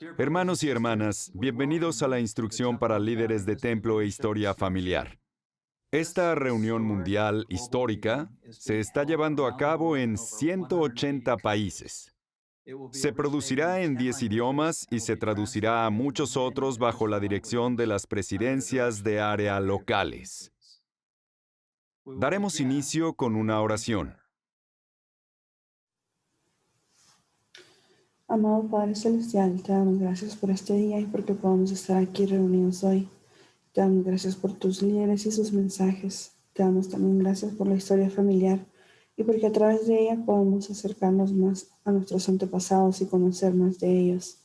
Hermanos y hermanas, bienvenidos a la instrucción para líderes de templo e historia familiar. Esta reunión mundial histórica se está llevando a cabo en 180 países. Se producirá en 10 idiomas y se traducirá a muchos otros bajo la dirección de las presidencias de área locales. Daremos inicio con una oración. Amado Padre Celestial, te damos gracias por este día y porque podamos estar aquí reunidos hoy. Te damos gracias por tus líderes y sus mensajes. Te damos también gracias por la historia familiar y porque a través de ella podemos acercarnos más a nuestros antepasados y conocer más de ellos.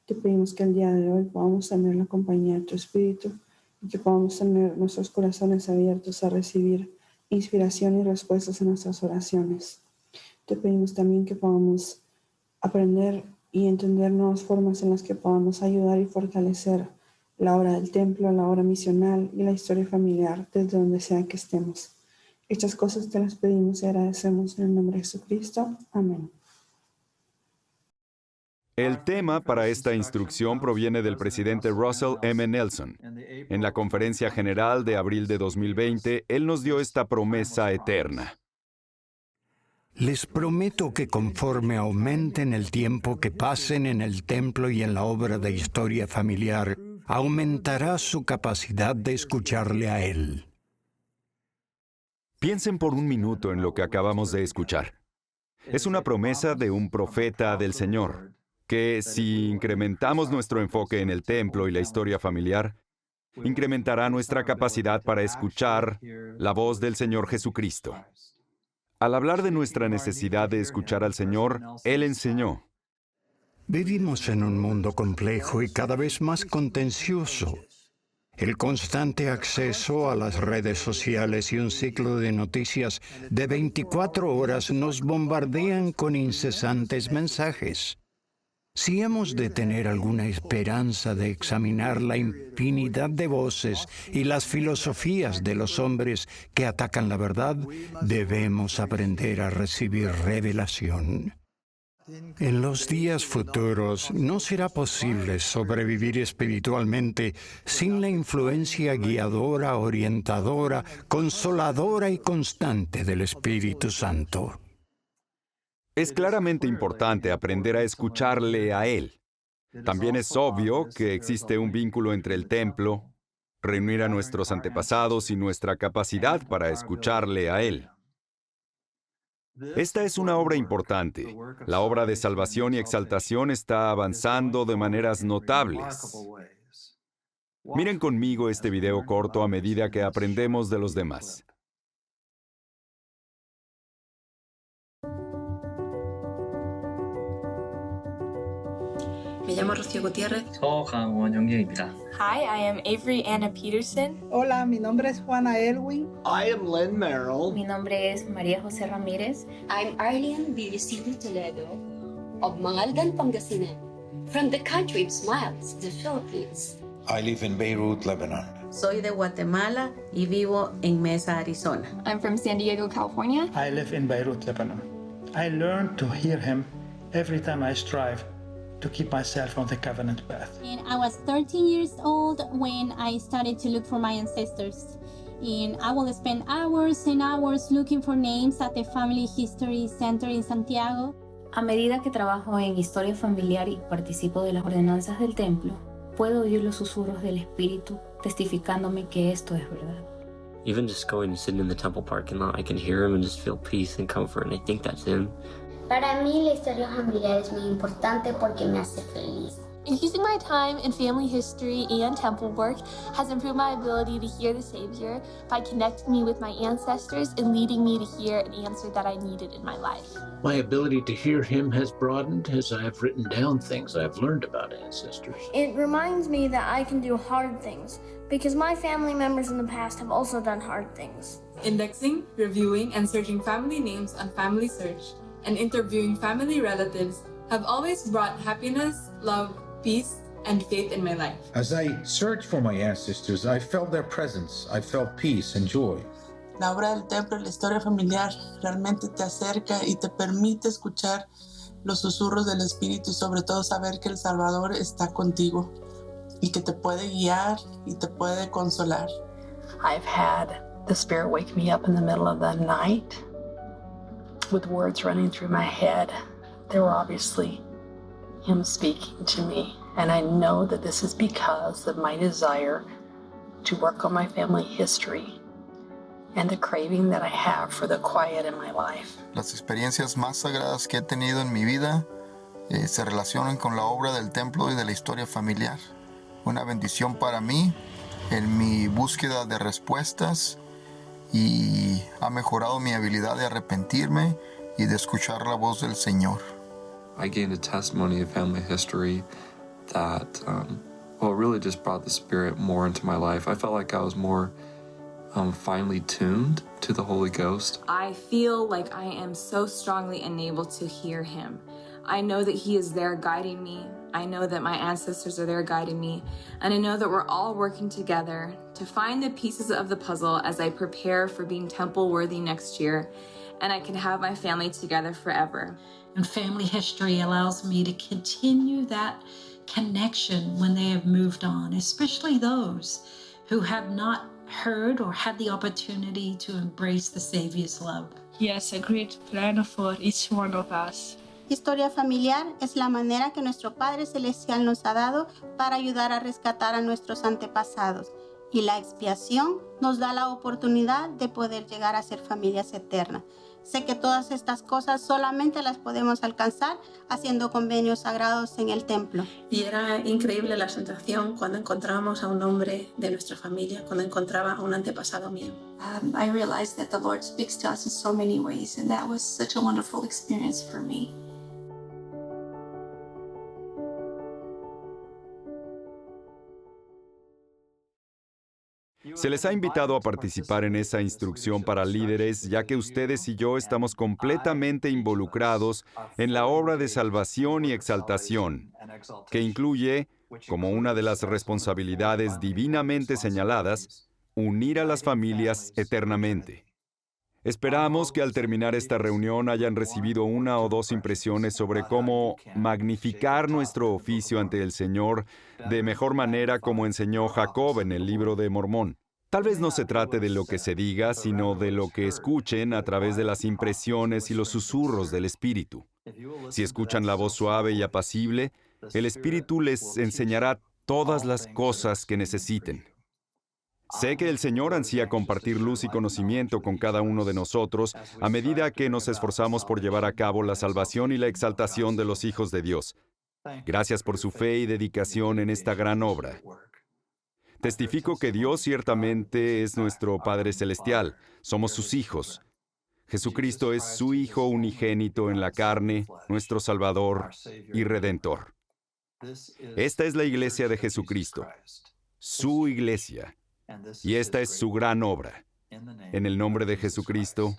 Te pedimos que el día de hoy podamos tener la compañía de tu Espíritu y que podamos tener nuestros corazones abiertos a recibir inspiración y respuestas a nuestras oraciones. Te pedimos también que podamos aprender y entender nuevas formas en las que podamos ayudar y fortalecer la obra del templo, la obra misional y la historia familiar desde donde sea que estemos. Estas cosas te las pedimos y agradecemos en el nombre de Jesucristo. Amén. El tema para esta instrucción proviene del presidente Russell M. Nelson. En la Conferencia General de abril de 2020, él nos dio esta promesa eterna. Les prometo que conforme aumenten el tiempo que pasen en el templo y en la obra de historia familiar, aumentará su capacidad de escucharle a Él. Piensen por un minuto en lo que acabamos de escuchar. Es una promesa de un profeta del Señor, que si incrementamos nuestro enfoque en el templo y la historia familiar, incrementará nuestra capacidad para escuchar la voz del Señor Jesucristo. Al hablar de nuestra necesidad de escuchar al Señor, Él enseñó. Vivimos en un mundo complejo y cada vez más contencioso. El constante acceso a las redes sociales y un ciclo de noticias de 24 horas nos bombardean con incesantes mensajes. Si hemos de tener alguna esperanza de examinar la infinidad de voces y las filosofías de los hombres que atacan la verdad, debemos aprender a recibir revelación. En los días futuros no será posible sobrevivir espiritualmente sin la influencia guiadora, orientadora, consoladora y constante del Espíritu Santo. Es claramente importante aprender a escucharle a Él. También es obvio que existe un vínculo entre el templo, reunir a nuestros antepasados y nuestra capacidad para escucharle a Él. Esta es una obra importante. La obra de salvación y exaltación está avanzando de maneras notables. Miren conmigo este video corto a medida que aprendemos de los demás. Me llamo Rocío Gutiérrez. 서강원 영경입니다. Hi, I am Avery Anna Peterson. Hola, mi nombre es Juana Elwin. I am Len Merrill. Mi nombre es María José Ramírez. I'm Arlene Viricino Toledo of Mangaldan, Pangasinan, from the country of smiles, the Philippines. I live in Beirut, Lebanon. Soy de Guatemala y vivo en Mesa, Arizona. I'm from San Diego, California. I live in Beirut, Lebanon. I learn to hear him every time I strive to keep myself on the covenant path. And I was 13 years old when I started to look for my ancestors. And I will spend hours and hours looking for names at the Family History Center in Santiago. A medida que trabajo en historia familiar y participo de las ordenanzas del templo, puedo oír los susurros del Espíritu testificándome que esto es verdad. Even just going and sitting in the temple parking lot, I can hear him and just feel peace and comfort, and I think that's him. Para mí la historia familiar es muy importante porque me hace feliz. Using my time in family history and temple work has improved my ability to hear the Savior by connecting me with my ancestors and leading me to hear an answer that I needed in my life. My ability to hear him has broadened as I have written down things I've learned about ancestors. It reminds me that I can do hard things because my family members in the past have also done hard things. Indexing, reviewing, and searching family names on Family Search and interviewing family relatives have always brought happiness, love, peace, and faith in my life. As I searched for my ancestors, I felt their presence. I felt peace and joy. La obra del templo y la historia familiar realmente te acerca y te permite escuchar los susurros del Espíritu y sobre todo saber que el Salvador está contigo y que te puede guiar y te puede consolar. I've had the Spirit wake me up in the middle of the night with words running through my head. They were obviously Him speaking to me, and I know that this is because of my desire to work on my family history and the craving that I have for the quiet in my life. Las experiencias más sagradas que he tenido en mi vida se relacionan con la obra del templo y de la historia familiar. Una bendición para mí en mi búsqueda de respuestas y ha mejorado mi habilidad de arrepentirme y de escuchar la voz del Señor. I gained a testimony of family history that, really just brought the Spirit more into my life. I felt like I was more finely tuned to the Holy Ghost. I feel like I am so strongly enabled to hear Him. I know that He is there guiding me. I know that my ancestors are there guiding me. And I know that we're all working together to find the pieces of the puzzle as I prepare for being temple worthy next year. And I can have my family together forever. And family history allows me to continue that connection when they have moved on, especially those who have not heard or had the opportunity to embrace the Savior's love. He has a great plan for each one of us. Historia familiar es la manera que nuestro Padre Celestial nos ha dado para ayudar a rescatar a nuestros antepasados. Y la expiación nos da la oportunidad de poder llegar a ser familias eternas. Sé que todas estas cosas solamente las podemos alcanzar haciendo convenios sagrados en el templo. Y era increíble la sensación cuando encontrábamos a un hombre de nuestra familia, cuando encontraba a un antepasado mío. I realized that the Lord speaks to us in so many ways, and that was such a wonderful experience for me. Se les ha invitado a participar en esa instrucción para líderes, ya que ustedes y yo estamos completamente involucrados en la obra de salvación y exaltación, que incluye, como una de las responsabilidades divinamente señaladas, unir a las familias eternamente. Esperamos que al terminar esta reunión hayan recibido una o dos impresiones sobre cómo magnificar nuestro oficio ante el Señor de mejor manera como enseñó Jacob en el libro de Mormón. Tal vez no se trate de lo que se diga, sino de lo que escuchen a través de las impresiones y los susurros del Espíritu. Si escuchan la voz suave y apacible, el Espíritu les enseñará todas las cosas que necesiten. Sé que el Señor ansía compartir luz y conocimiento con cada uno de nosotros a medida que nos esforzamos por llevar a cabo la salvación y la exaltación de los hijos de Dios. Gracias por su fe y dedicación en esta gran obra. Testifico que Dios ciertamente es nuestro Padre Celestial. Somos sus hijos. Jesucristo es su Hijo unigénito en la carne, nuestro Salvador y Redentor. Esta es la iglesia de Jesucristo, su iglesia. Y esta es su gran obra. En el nombre de Jesucristo.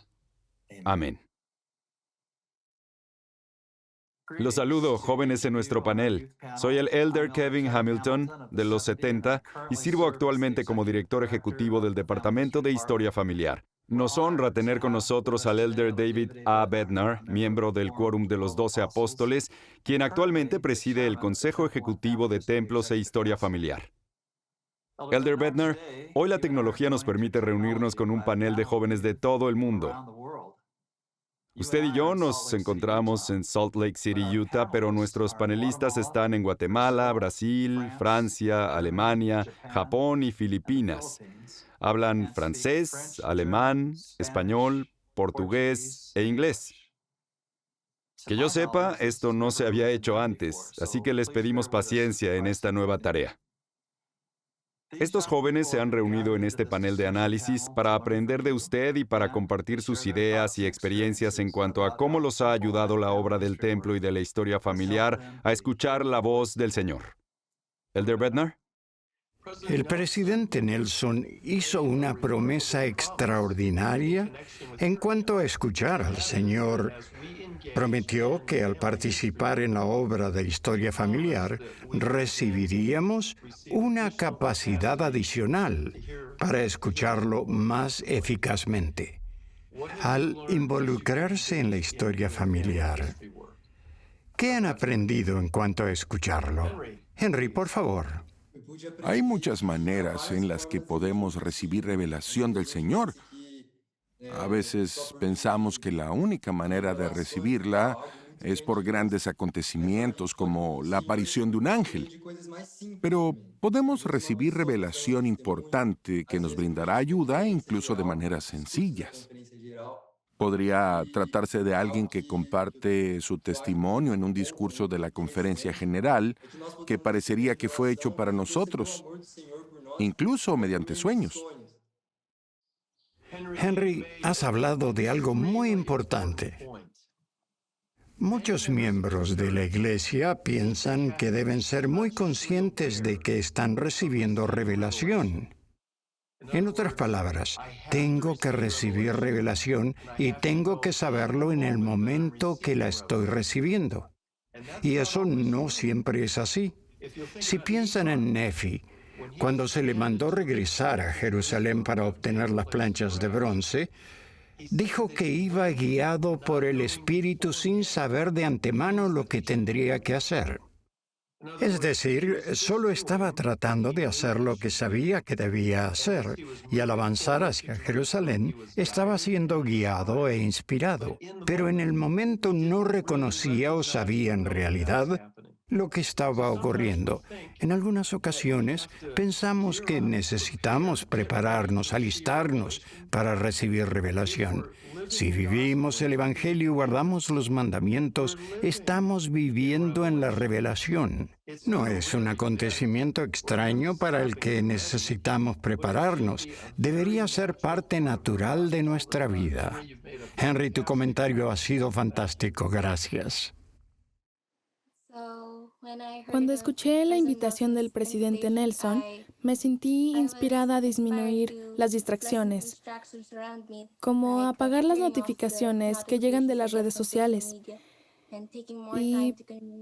Amén. Los saludo, jóvenes en nuestro panel. Soy el Elder Kevin Hamilton, de los 70, y sirvo actualmente como director ejecutivo del Departamento de Historia Familiar. Nos honra tener con nosotros al Elder David A. Bednar, miembro del Quórum de los 12 Apóstoles, quien actualmente preside el Consejo Ejecutivo de Templos e Historia Familiar. Elder Bednar, hoy la tecnología nos permite reunirnos con un panel de jóvenes de todo el mundo. Usted y yo nos encontramos en Salt Lake City, Utah, pero nuestros panelistas están en Guatemala, Brasil, Francia, Alemania, Japón y Filipinas. Hablan francés, alemán, español, portugués e inglés. Que yo sepa, esto no se había hecho antes, así que les pedimos paciencia en esta nueva tarea. Estos jóvenes se han reunido en este panel de análisis para aprender de usted y para compartir sus ideas y experiencias en cuanto a cómo los ha ayudado la obra del templo y de la historia familiar a escuchar la voz del Señor. Elder Bednar. El presidente Nelson hizo una promesa extraordinaria en cuanto a escuchar al Señor. Prometió que al participar en la obra de historia familiar, recibiríamos una capacidad adicional para escucharlo más eficazmente. Al involucrarse en la historia familiar, ¿Qué han aprendido en cuanto a escucharlo? Henry, por favor. Hay muchas maneras en las que podemos recibir revelación del Señor. A veces pensamos que la única manera de recibirla es por grandes acontecimientos como la aparición de un ángel. Pero podemos recibir revelación importante que nos brindará ayuda incluso de maneras sencillas. Podría tratarse de alguien que comparte su testimonio en un discurso de la conferencia general que parecería que fue hecho para nosotros, incluso mediante sueños. Henry, has hablado de algo muy importante. Muchos miembros de la Iglesia piensan que deben ser muy conscientes de que están recibiendo revelación. En otras palabras, tengo que recibir revelación y tengo que saberlo en el momento que la estoy recibiendo. Y eso no siempre es así. Si piensan en Nefi, cuando se le mandó regresar a Jerusalén para obtener las planchas de bronce, dijo que iba guiado por el Espíritu sin saber de antemano lo que tendría que hacer. Es decir, solo estaba tratando de hacer lo que sabía que debía hacer, y al avanzar hacia Jerusalén, estaba siendo guiado e inspirado, pero en el momento no reconocía o sabía en realidad lo que estaba ocurriendo. En algunas ocasiones pensamos que necesitamos prepararnos, alistarnos para recibir revelación. Si vivimos el Evangelio y guardamos los mandamientos, estamos viviendo en la revelación. No es un acontecimiento extraño para el que necesitamos prepararnos. Debería ser parte natural de nuestra vida. Henry, tu comentario ha sido fantástico. Gracias. Cuando escuché la invitación del presidente Nelson, me sentí inspirada a disminuir las distracciones, como apagar las notificaciones que llegan de las redes sociales y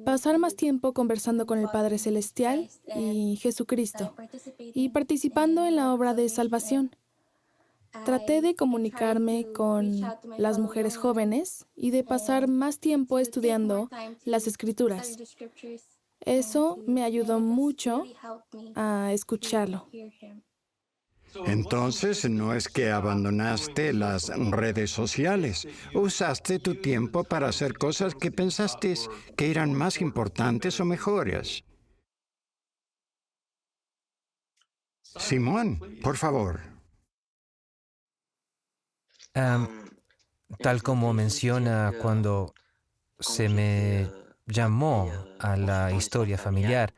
pasar más tiempo conversando con el Padre Celestial y Jesucristo y participando en la obra de salvación. Traté de comunicarme con las mujeres jóvenes y de pasar más tiempo estudiando las Escrituras. Eso me ayudó mucho a escucharlo. Entonces, no es que abandonaste las redes sociales. Usaste tu tiempo para hacer cosas que pensaste que eran más importantes o mejores. Simón, por favor. Tal como menciona cuando se me llamó a la historia familiar,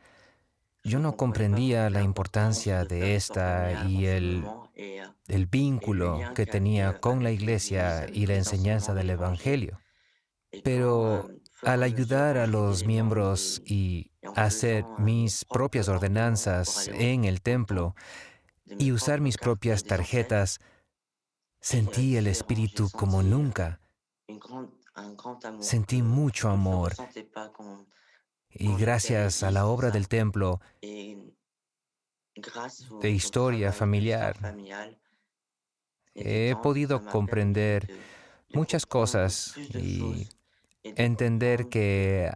yo no comprendía la importancia de esta y el vínculo que tenía con la iglesia y la enseñanza del Evangelio. Pero al ayudar a los miembros y hacer mis propias ordenanzas en el templo y usar mis propias tarjetas, sentí el Espíritu como nunca. Sentí mucho amor. Y gracias a la obra del templo, de historia familiar, he podido comprender muchas cosas y entender que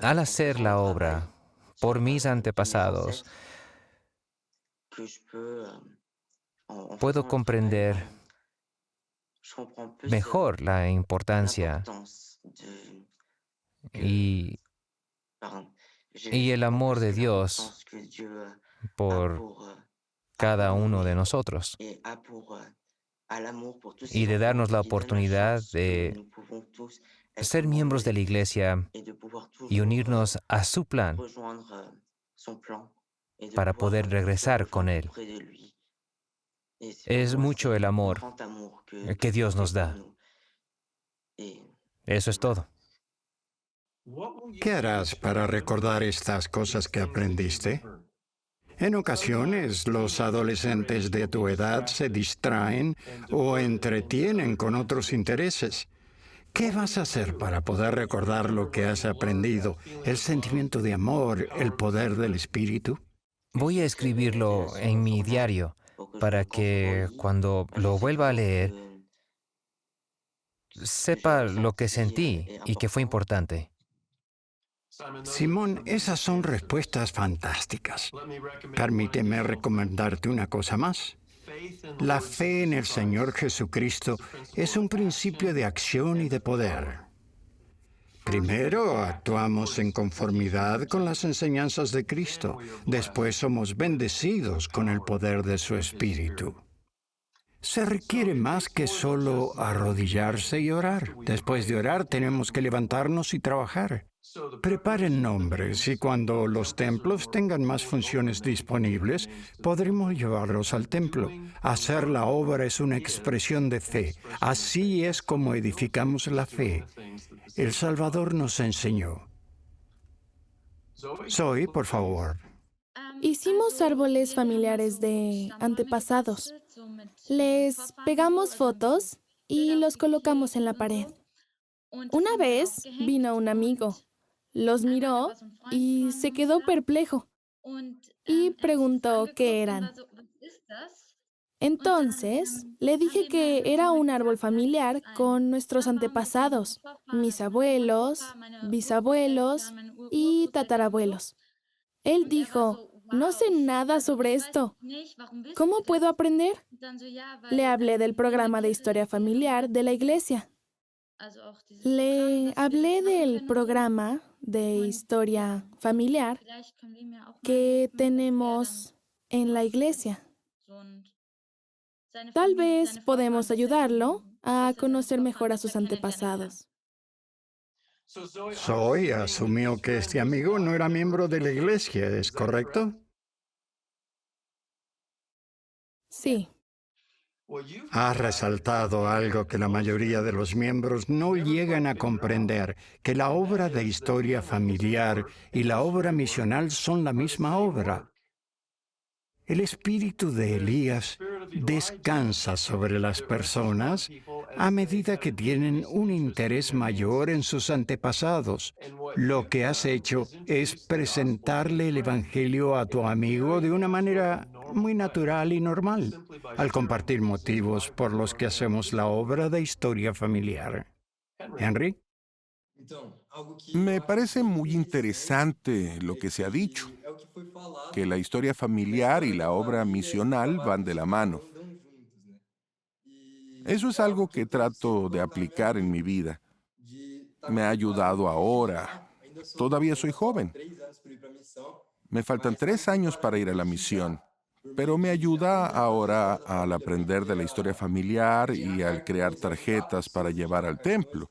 al hacer la obra por mis antepasados, puedo comprender mejor la importancia y el amor de Dios por cada uno de nosotros y de darnos la oportunidad de ser miembros de la iglesia y unirnos a su plan para poder regresar con Él. Es mucho el amor que Dios nos da. Eso es todo. ¿Qué harás para recordar estas cosas que aprendiste? En ocasiones, los adolescentes de tu edad se distraen o entretienen con otros intereses. ¿Qué vas a hacer para poder recordar lo que has aprendido, el sentimiento de amor, el poder del Espíritu? Voy a escribirlo en mi diario para que cuando lo vuelva a leer, sepa lo que sentí y que fue importante. Simón, esas son respuestas fantásticas. Permíteme recomendarte una cosa más. La fe en el Señor Jesucristo es un principio de acción y de poder. Primero, actuamos en conformidad con las enseñanzas de Cristo. Después somos bendecidos con el poder de su Espíritu. Se requiere más que solo arrodillarse y orar. Después de orar, tenemos que levantarnos y trabajar. Preparen nombres y cuando los templos tengan más funciones disponibles, podremos llevarlos al templo. Hacer la obra es una expresión de fe. Así es como edificamos la fe. El Salvador nos enseñó. Zoe, por favor. Hicimos árboles familiares de antepasados. Les pegamos fotos y los colocamos en la pared. Una vez vino un amigo, los miró y se quedó perplejo y preguntó qué eran. Entonces, le dije que era un árbol familiar con nuestros antepasados, mis abuelos, bisabuelos y tatarabuelos. Él dijo, no sé nada sobre esto. ¿Cómo puedo aprender? Le hablé del programa de historia familiar de la iglesia. Le hablé del programa de historia familiar que tenemos en la iglesia. Tal vez podemos ayudarlo a conocer mejor a sus antepasados. Zoe asumió que este amigo no era miembro de la iglesia, ¿es correcto? Sí. Has resaltado algo que la mayoría de los miembros no llegan a comprender, que la obra de historia familiar y la obra misional son la misma obra. El espíritu de Elías descansa sobre las personas a medida que tienen un interés mayor en sus antepasados. Lo que has hecho es presentarle el Evangelio a tu amigo de una manera muy natural y normal, al compartir motivos por los que hacemos la obra de historia familiar. Henry. Me parece muy interesante lo que se ha dicho, que la historia familiar y la obra misional van de la mano. Eso es algo que trato de aplicar en mi vida. Me ha ayudado ahora. Todavía soy joven. Me faltan 3 años para ir a la misión, pero me ayuda ahora al aprender de la historia familiar y al crear tarjetas para llevar al templo.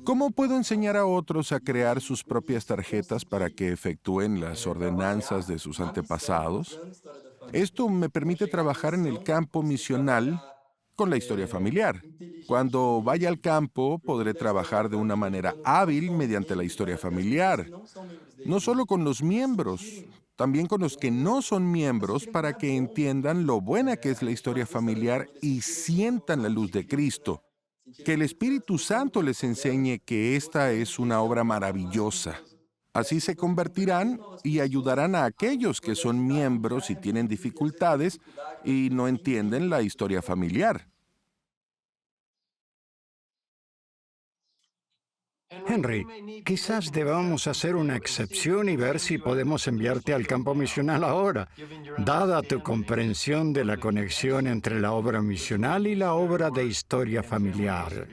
¿Cómo puedo enseñar a otros a crear sus propias tarjetas para que efectúen las ordenanzas de sus antepasados? Esto me permite trabajar en el campo misional con la historia familiar. Cuando vaya al campo, podré trabajar de una manera hábil mediante la historia familiar. No solo con los miembros, también con los que no son miembros, para que entiendan lo buena que es la historia familiar y sientan la luz de Cristo. Que el Espíritu Santo les enseñe que esta es una obra maravillosa. Así se convertirán y ayudarán a aquellos que son miembros y tienen dificultades y no entienden la historia familiar. Henry, quizás debamos hacer una excepción y ver si podemos enviarte al campo misional ahora, dada tu comprensión de la conexión entre la obra misional y la obra de historia familiar.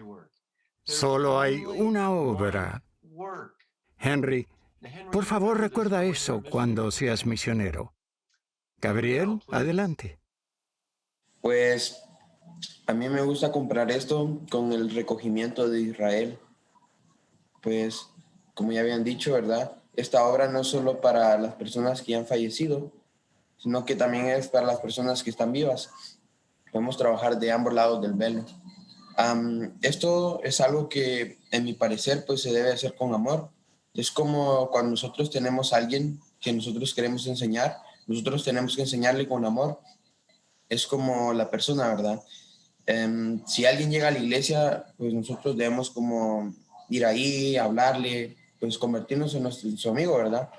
Solo hay una obra. Henry, por favor recuerda eso cuando seas misionero. Gabriel, adelante. Pues a mí me gusta comprar esto con el recogimiento de Israel. Pues, como ya habían dicho, ¿verdad? Esta obra no es solo para las personas que ya han fallecido, sino que también es para las personas que están vivas. Podemos trabajar de ambos lados del velo. Esto es algo que, en mi parecer, pues se debe hacer con amor. Es como cuando nosotros tenemos a alguien que nosotros queremos enseñar, nosotros tenemos que enseñarle con amor. Es como la persona, ¿verdad? Si alguien llega a la iglesia, pues nosotros debemos como ir ahí, hablarle, pues convertirnos en su amigo, ¿verdad?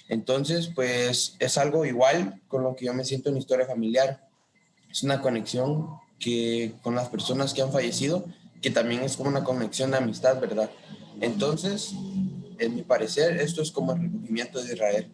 Entonces, pues es algo igual con lo que yo me siento en historia familiar. Es una conexión que con las personas que han fallecido que también es como una conexión de amistad, ¿verdad? Entonces, en mi parecer, esto es como el recogimiento de Israel.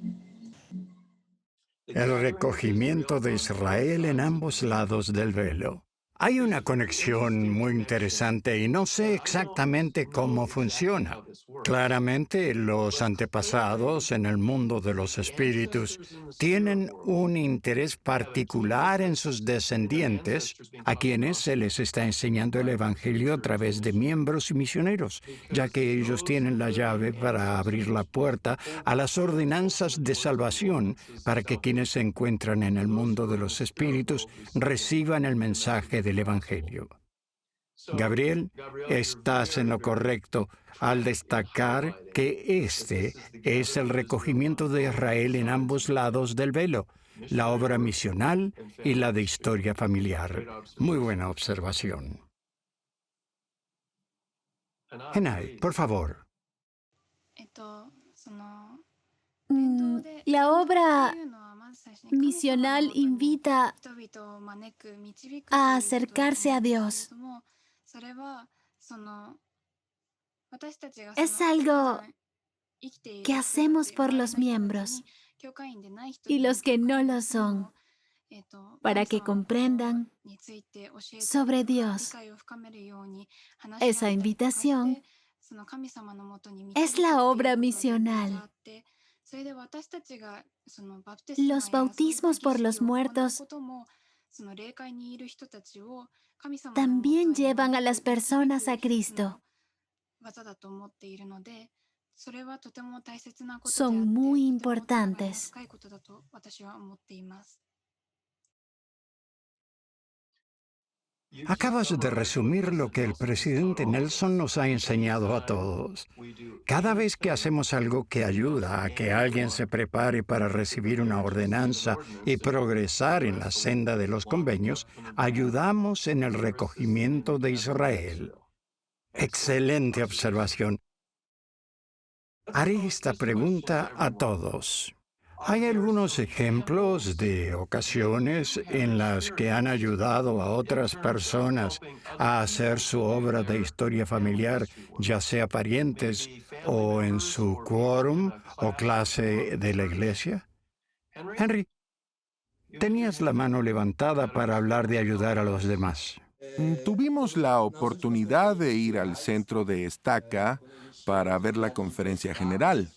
El recogimiento de Israel en ambos lados del velo. Hay una conexión muy interesante y no sé exactamente cómo funciona. Claramente, los antepasados en el mundo de los espíritus tienen un interés particular en sus descendientes, a quienes se les está enseñando el Evangelio a través de miembros y misioneros, ya que ellos tienen la llave para abrir la puerta a las ordenanzas de salvación para que quienes se encuentran en el mundo de los espíritus reciban el mensaje del Evangelio. Gabriel, estás en lo correcto al destacar que este es el recogimiento de Israel en ambos lados del velo, la obra misional y la de historia familiar. Muy buena observación. Henai, por favor. La obra misional invita a acercarse a Dios. Es algo que hacemos por los miembros y los que no lo son, para que comprendan sobre Dios. Esa invitación es la obra misional. Los bautismos por los muertos también llevan a las personas a Cristo. Son muy importantes. Acabas de resumir lo que el presidente Nelson nos ha enseñado a todos. Cada vez que hacemos algo que ayuda a que alguien se prepare para recibir una ordenanza y progresar en la senda de los convenios, ayudamos en el recogimiento de Israel. Excelente observación. Haré esta pregunta a todos. ¿Hay algunos ejemplos de ocasiones en las que han ayudado a otras personas a hacer su obra de historia familiar, ya sea parientes o en su quórum o clase de la iglesia? Henry, tenías la mano levantada para hablar de ayudar a los demás. Tuvimos la oportunidad de ir al centro de Estaca para ver la conferencia general.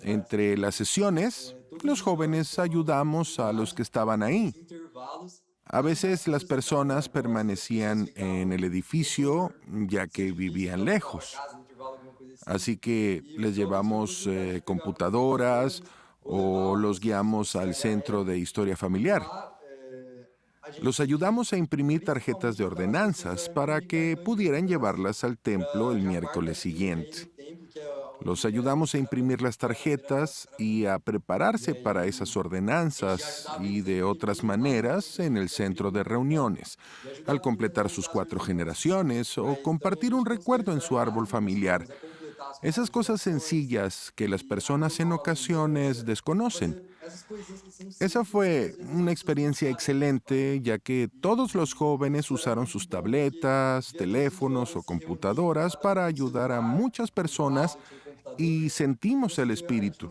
Entre las sesiones, los jóvenes ayudamos a los que estaban ahí. A veces las personas permanecían en el edificio ya que vivían lejos. Así que les llevamos computadoras o los guiamos al centro de historia familiar. Los ayudamos a imprimir tarjetas de ordenanzas para que pudieran llevarlas al templo el miércoles siguiente. Los ayudamos a imprimir las tarjetas y a prepararse para esas ordenanzas y de otras maneras en el centro de reuniones, al completar sus 4 generaciones o compartir un recuerdo en su árbol familiar. Esas cosas sencillas que las personas en ocasiones desconocen. Esa fue una experiencia excelente, ya que todos los jóvenes usaron sus tabletas, teléfonos o computadoras para ayudar a muchas personas y sentimos el espíritu.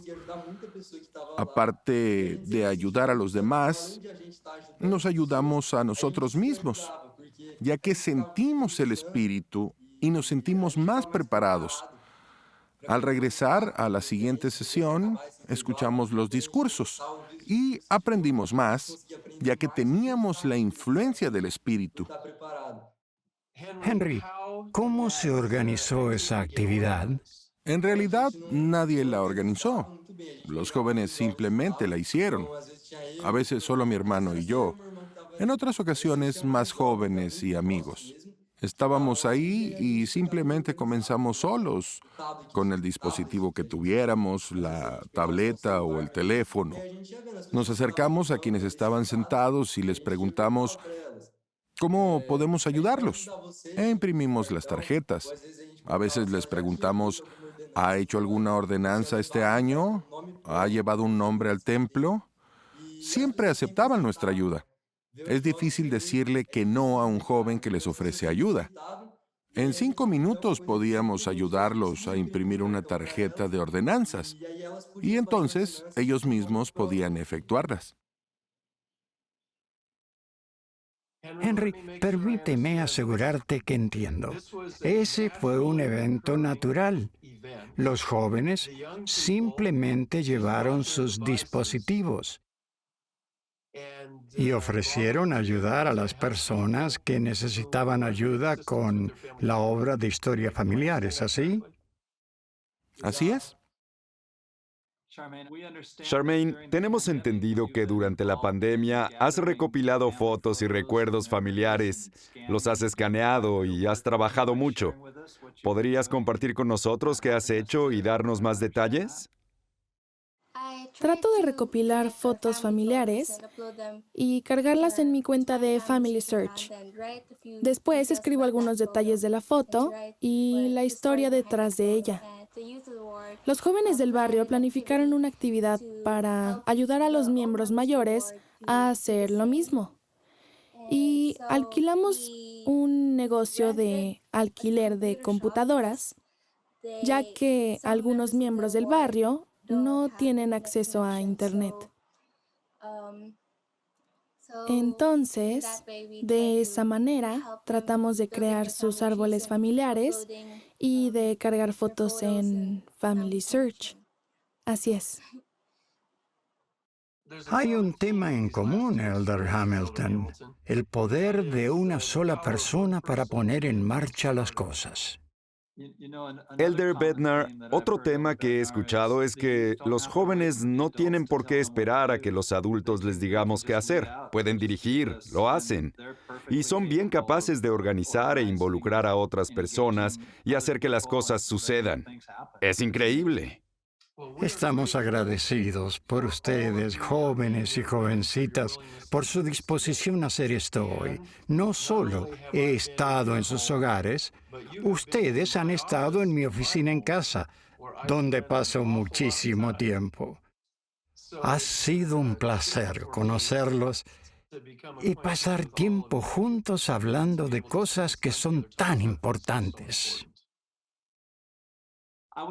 Aparte de ayudar a los demás, nos ayudamos a nosotros mismos, ya que sentimos el espíritu y nos sentimos más preparados. Al regresar a la siguiente sesión, escuchamos los discursos y aprendimos más, ya que teníamos la influencia del Espíritu. Henry, ¿cómo se organizó esa actividad? En realidad, nadie la organizó. Los jóvenes simplemente la hicieron. A veces solo mi hermano y yo. En otras ocasiones, más jóvenes y amigos. Estábamos ahí y simplemente comenzamos solos, con el dispositivo que tuviéramos, la tableta o el teléfono. Nos acercamos a quienes estaban sentados y les preguntamos, ¿cómo podemos ayudarlos? E imprimimos las tarjetas. A veces les preguntamos, ¿ha hecho alguna ordenanza este año? ¿Ha llevado un nombre al templo? Siempre aceptaban nuestra ayuda. Es difícil decirle que no a un joven que les ofrece ayuda. En 5 minutos podíamos ayudarlos a imprimir una tarjeta de ordenanzas y entonces ellos mismos podían efectuarlas. Henry, permíteme asegurarte que entiendo. Ese fue un evento natural. Los jóvenes simplemente llevaron sus dispositivos y ofrecieron ayudar a las personas que necesitaban ayuda con la obra de historia familiar, ¿es así? Así es. Charmaine, tenemos entendido que durante la pandemia has recopilado fotos y recuerdos familiares, los has escaneado y has trabajado mucho. ¿Podrías compartir con nosotros qué has hecho y darnos más detalles? Trato de recopilar fotos familiares y cargarlas en mi cuenta de Family Search. Después escribo algunos detalles de la foto y la historia detrás de ella. Los jóvenes del barrio planificaron una actividad para ayudar a los miembros mayores a hacer lo mismo. Y alquilamos un negocio de alquiler de computadoras, ya que algunos miembros del barrio no tienen acceso a Internet. Entonces, de esa manera, tratamos de crear sus árboles familiares y de cargar fotos en Family Search. Así es. Hay un tema en común, Elder Hamilton, el poder de una sola persona para poner en marcha las cosas. Elder Bednar, otro tema que he escuchado es que los jóvenes no tienen por qué esperar a que los adultos les digamos qué hacer. Pueden dirigir, lo hacen. Y son bien capaces de organizar e involucrar a otras personas y hacer que las cosas sucedan. Es increíble. Estamos agradecidos por ustedes, jóvenes y jovencitas, por su disposición a hacer esto hoy. No solo he estado en sus hogares, ustedes han estado en mi oficina en casa, donde paso muchísimo tiempo. Ha sido un placer conocerlos y pasar tiempo juntos hablando de cosas que son tan importantes.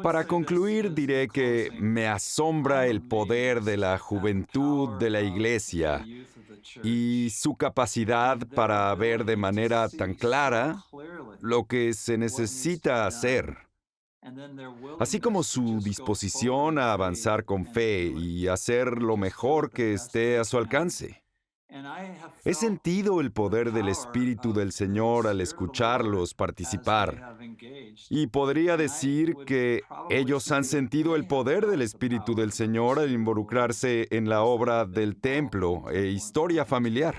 Para concluir, diré que me asombra el poder de la juventud de la Iglesia y su capacidad para ver de manera tan clara lo que se necesita hacer, así como su disposición a avanzar con fe y hacer lo mejor que esté a su alcance. He sentido el poder del Espíritu del Señor al escucharlos participar. Y podría decir que ellos han sentido el poder del Espíritu del Señor al involucrarse en la obra del templo e historia familiar.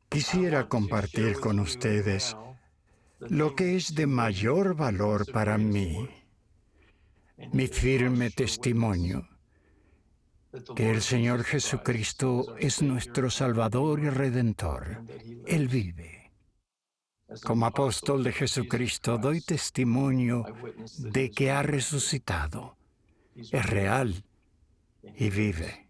Quisiera compartir con ustedes lo que es de mayor valor para mí, mi firme testimonio, que el Señor Jesucristo es nuestro Salvador y Redentor. Él vive. Como apóstol de Jesucristo doy testimonio de que ha resucitado. Es real y vive.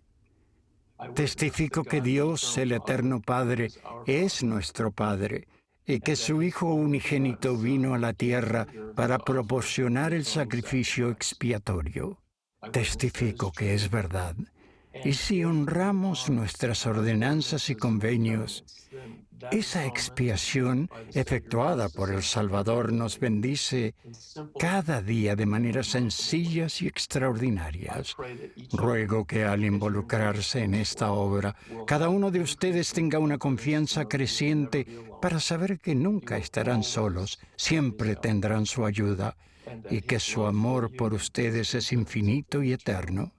Testifico que Dios, el Eterno Padre, es nuestro Padre y que su Hijo unigénito vino a la tierra para proporcionar el sacrificio expiatorio. Testifico que es verdad. Y si honramos nuestras ordenanzas y convenios, esa expiación efectuada por el Salvador nos bendice cada día de maneras sencillas y extraordinarias. Ruego que al involucrarse en esta obra, cada uno de ustedes tenga una confianza creciente para saber que nunca estarán solos, siempre tendrán su ayuda y que su amor por ustedes es infinito y eterno.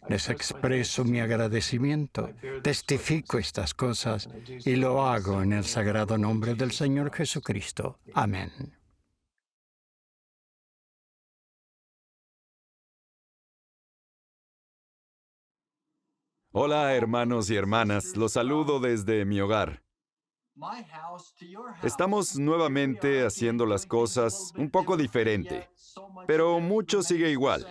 Les expreso mi agradecimiento, testifico estas cosas y lo hago en el sagrado nombre del Señor Jesucristo. Amén. Hola, hermanos y hermanas, los saludo desde mi hogar. Estamos nuevamente haciendo las cosas un poco diferente, pero mucho sigue igual.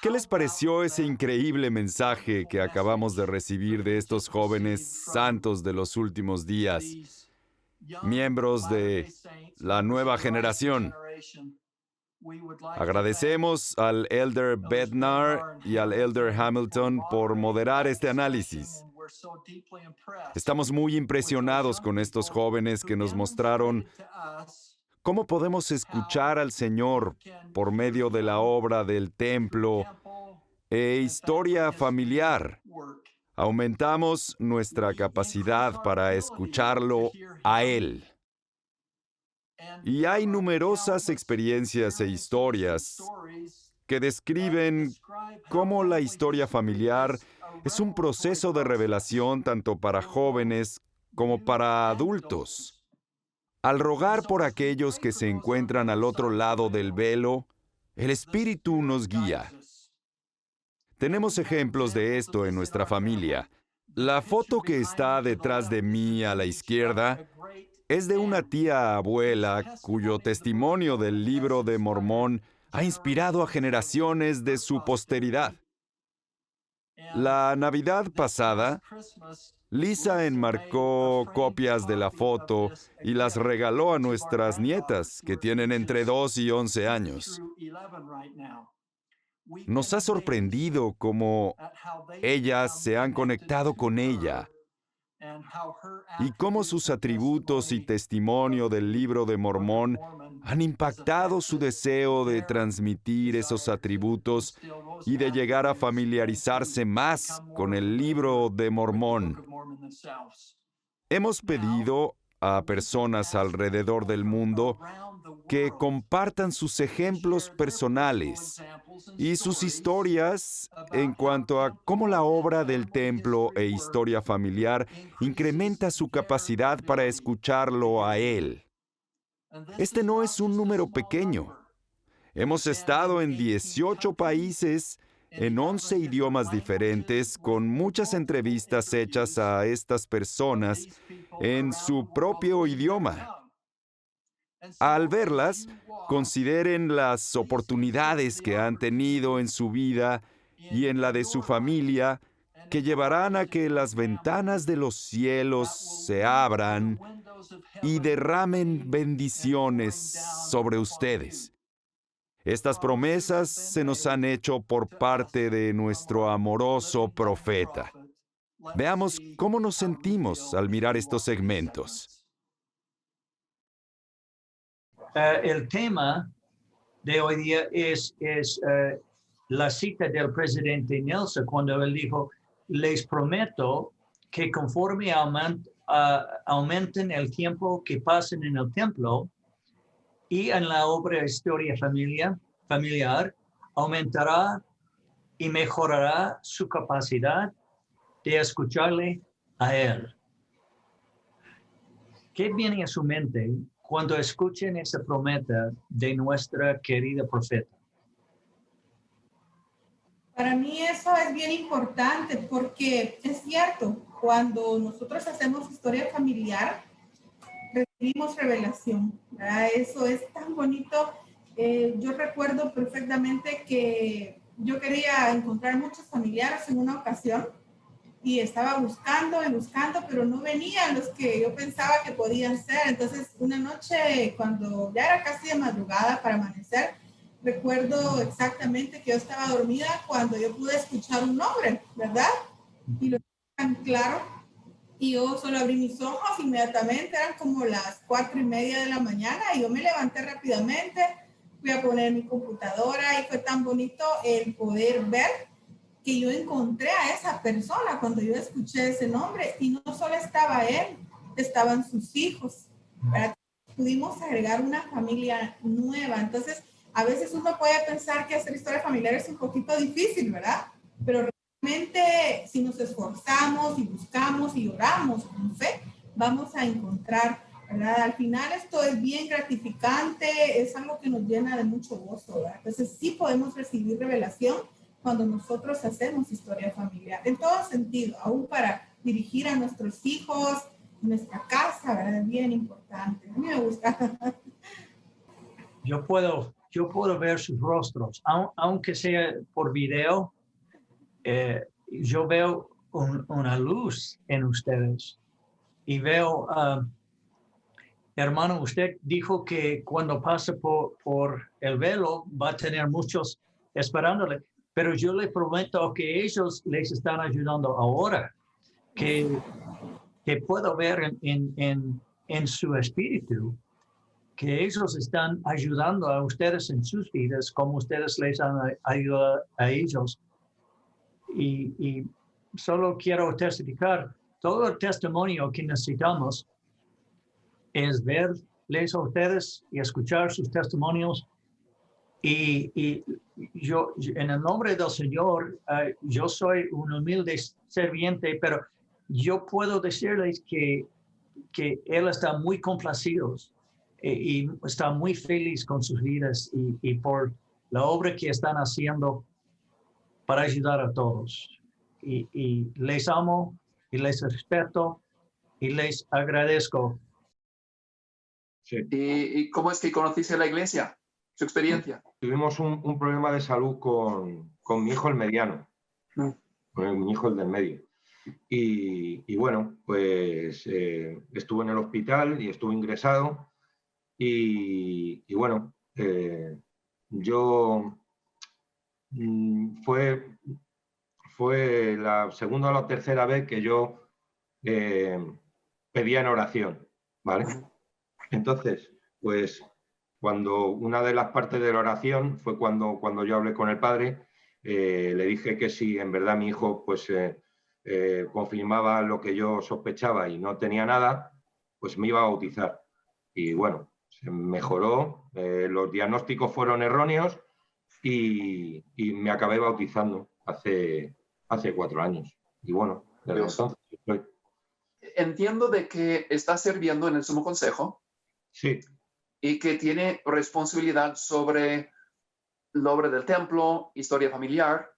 ¿Qué les pareció ese increíble mensaje que acabamos de recibir de estos jóvenes santos de los últimos días? miembros de la nueva generación. Agradecemos al Elder Bednar y al Elder Hamilton por moderar este análisis. Estamos muy impresionados con estos jóvenes que nos mostraron cómo podemos escuchar al Señor por medio de la obra del templo e historia familiar. Aumentamos nuestra capacidad para escucharlo a Él. Y hay numerosas experiencias e historias que describen cómo la historia familiar es un proceso de revelación tanto para jóvenes como para adultos. Al rogar por aquellos que se encuentran al otro lado del velo, el Espíritu nos guía. Tenemos ejemplos de esto en nuestra familia. La foto que está detrás de mí a la izquierda es de una tía abuela cuyo testimonio del Libro de Mormón ha inspirado a generaciones de su posteridad. La Navidad pasada, Lisa enmarcó copias de la foto y las regaló a nuestras nietas, que tienen entre 2 y 11 años. Nos ha sorprendido cómo ellas se han conectado con ella y cómo sus atributos y testimonio del Libro de Mormón han impactado su deseo de transmitir esos atributos y de llegar a familiarizarse más con el Libro de Mormón. Hemos pedido a personas alrededor del mundo que compartan sus ejemplos personales y sus historias en cuanto a cómo la obra del templo e historia familiar incrementa su capacidad para escucharlo a Él. Este no es un número pequeño. Hemos estado en 18 países, en 11 idiomas diferentes, con muchas entrevistas hechas a estas personas en su propio idioma. Al verlas, consideren las oportunidades que han tenido en su vida y en la de su familia, que llevarán a que las ventanas de los cielos se abran y derramen bendiciones sobre ustedes. Estas promesas se nos han hecho por parte de nuestro amoroso profeta. Veamos cómo nos sentimos al mirar estos segmentos. El tema de hoy día es la cita del presidente Nelson cuando él dijo, les prometo que conforme aumenten el tiempo que pasen en el templo y en la obra de historia familiar, aumentará y mejorará su capacidad de escucharle a él. ¿Qué viene a su mente cuando escuchen esa promesa de nuestra querida profeta? Para mí eso es bien importante porque es cierto, cuando nosotros hacemos historia familiar, recibimos revelación, ¿verdad? Eso es tan bonito. Yo recuerdo perfectamente que yo quería encontrar muchos familiares en una ocasión y estaba buscando y buscando, pero no venían los que yo pensaba que podían ser. Entonces, una noche, cuando ya era casi de madrugada para amanecer, recuerdo exactamente que yo estaba dormida cuando yo pude escuchar un nombre, ¿verdad? Y lo tan claro. Y yo solo abrí mis ojos inmediatamente, eran como las 4:30 de la mañana, y yo me levanté rápidamente, fui a poner mi computadora y fue tan bonito el poder ver que yo encontré a esa persona cuando yo escuché ese nombre, y no solo estaba él, estaban sus hijos. ¿Verdad? Pudimos agregar una familia nueva. Entonces, a veces uno puede pensar que hacer historia familiar es un poquito difícil, ¿verdad? Pero realmente, si nos esforzamos y buscamos y oramos con fe, vamos a encontrar, ¿verdad? Al final esto es bien gratificante, es algo que nos llena de mucho gozo, ¿verdad? Entonces, sí podemos recibir revelación cuando nosotros hacemos historia familiar, en todo sentido, aún para dirigir a nuestros hijos, nuestra casa, ¿verdad? Es bien importante. A mí me gusta. Yo puedo ver sus rostros, aunque sea por video. Yo veo una luz en ustedes y veo Hermano, usted dijo que cuando pase por el velo va a tener muchos esperándole, pero yo le prometo que ellos les están ayudando ahora, que puedo ver en su espíritu, que ellos están ayudando a ustedes en sus vidas, como ustedes les han ayudado a ellos. Y solo quiero testificar, todo el testimonio que necesitamos es verles a ustedes y escuchar sus testimonios. Y yo, en el nombre del Señor, yo soy un humilde serviente, pero yo puedo decirles que Él está muy complacido y está muy feliz con sus vidas y por la obra que están haciendo para ayudar a todos. Y les amo y les respeto y les agradezco. Sí. ¿Y cómo es que conociste la iglesia? ¿Su experiencia? Tuvimos un problema de salud con mi hijo el mediano, con mi hijo el del medio. Y bueno, pues estuve en el hospital y estuve ingresado. Y bueno, yo fue la segunda o la tercera vez que yo pedía en oración, ¿vale? Entonces, pues cuando una de las partes de la oración fue cuando yo hablé con el padre, le dije que si en verdad mi hijo pues confirmaba lo que yo sospechaba y no tenía nada, pues me iba a bautizar. Y bueno, se mejoró, los diagnósticos fueron erróneos y me acabé bautizando hace 4 años. Y bueno, desde entonces estoy. Entiendo de que está sirviendo en el Sumo Consejo. Sí. Y que tiene responsabilidad sobre la obra del templo, historia familiar.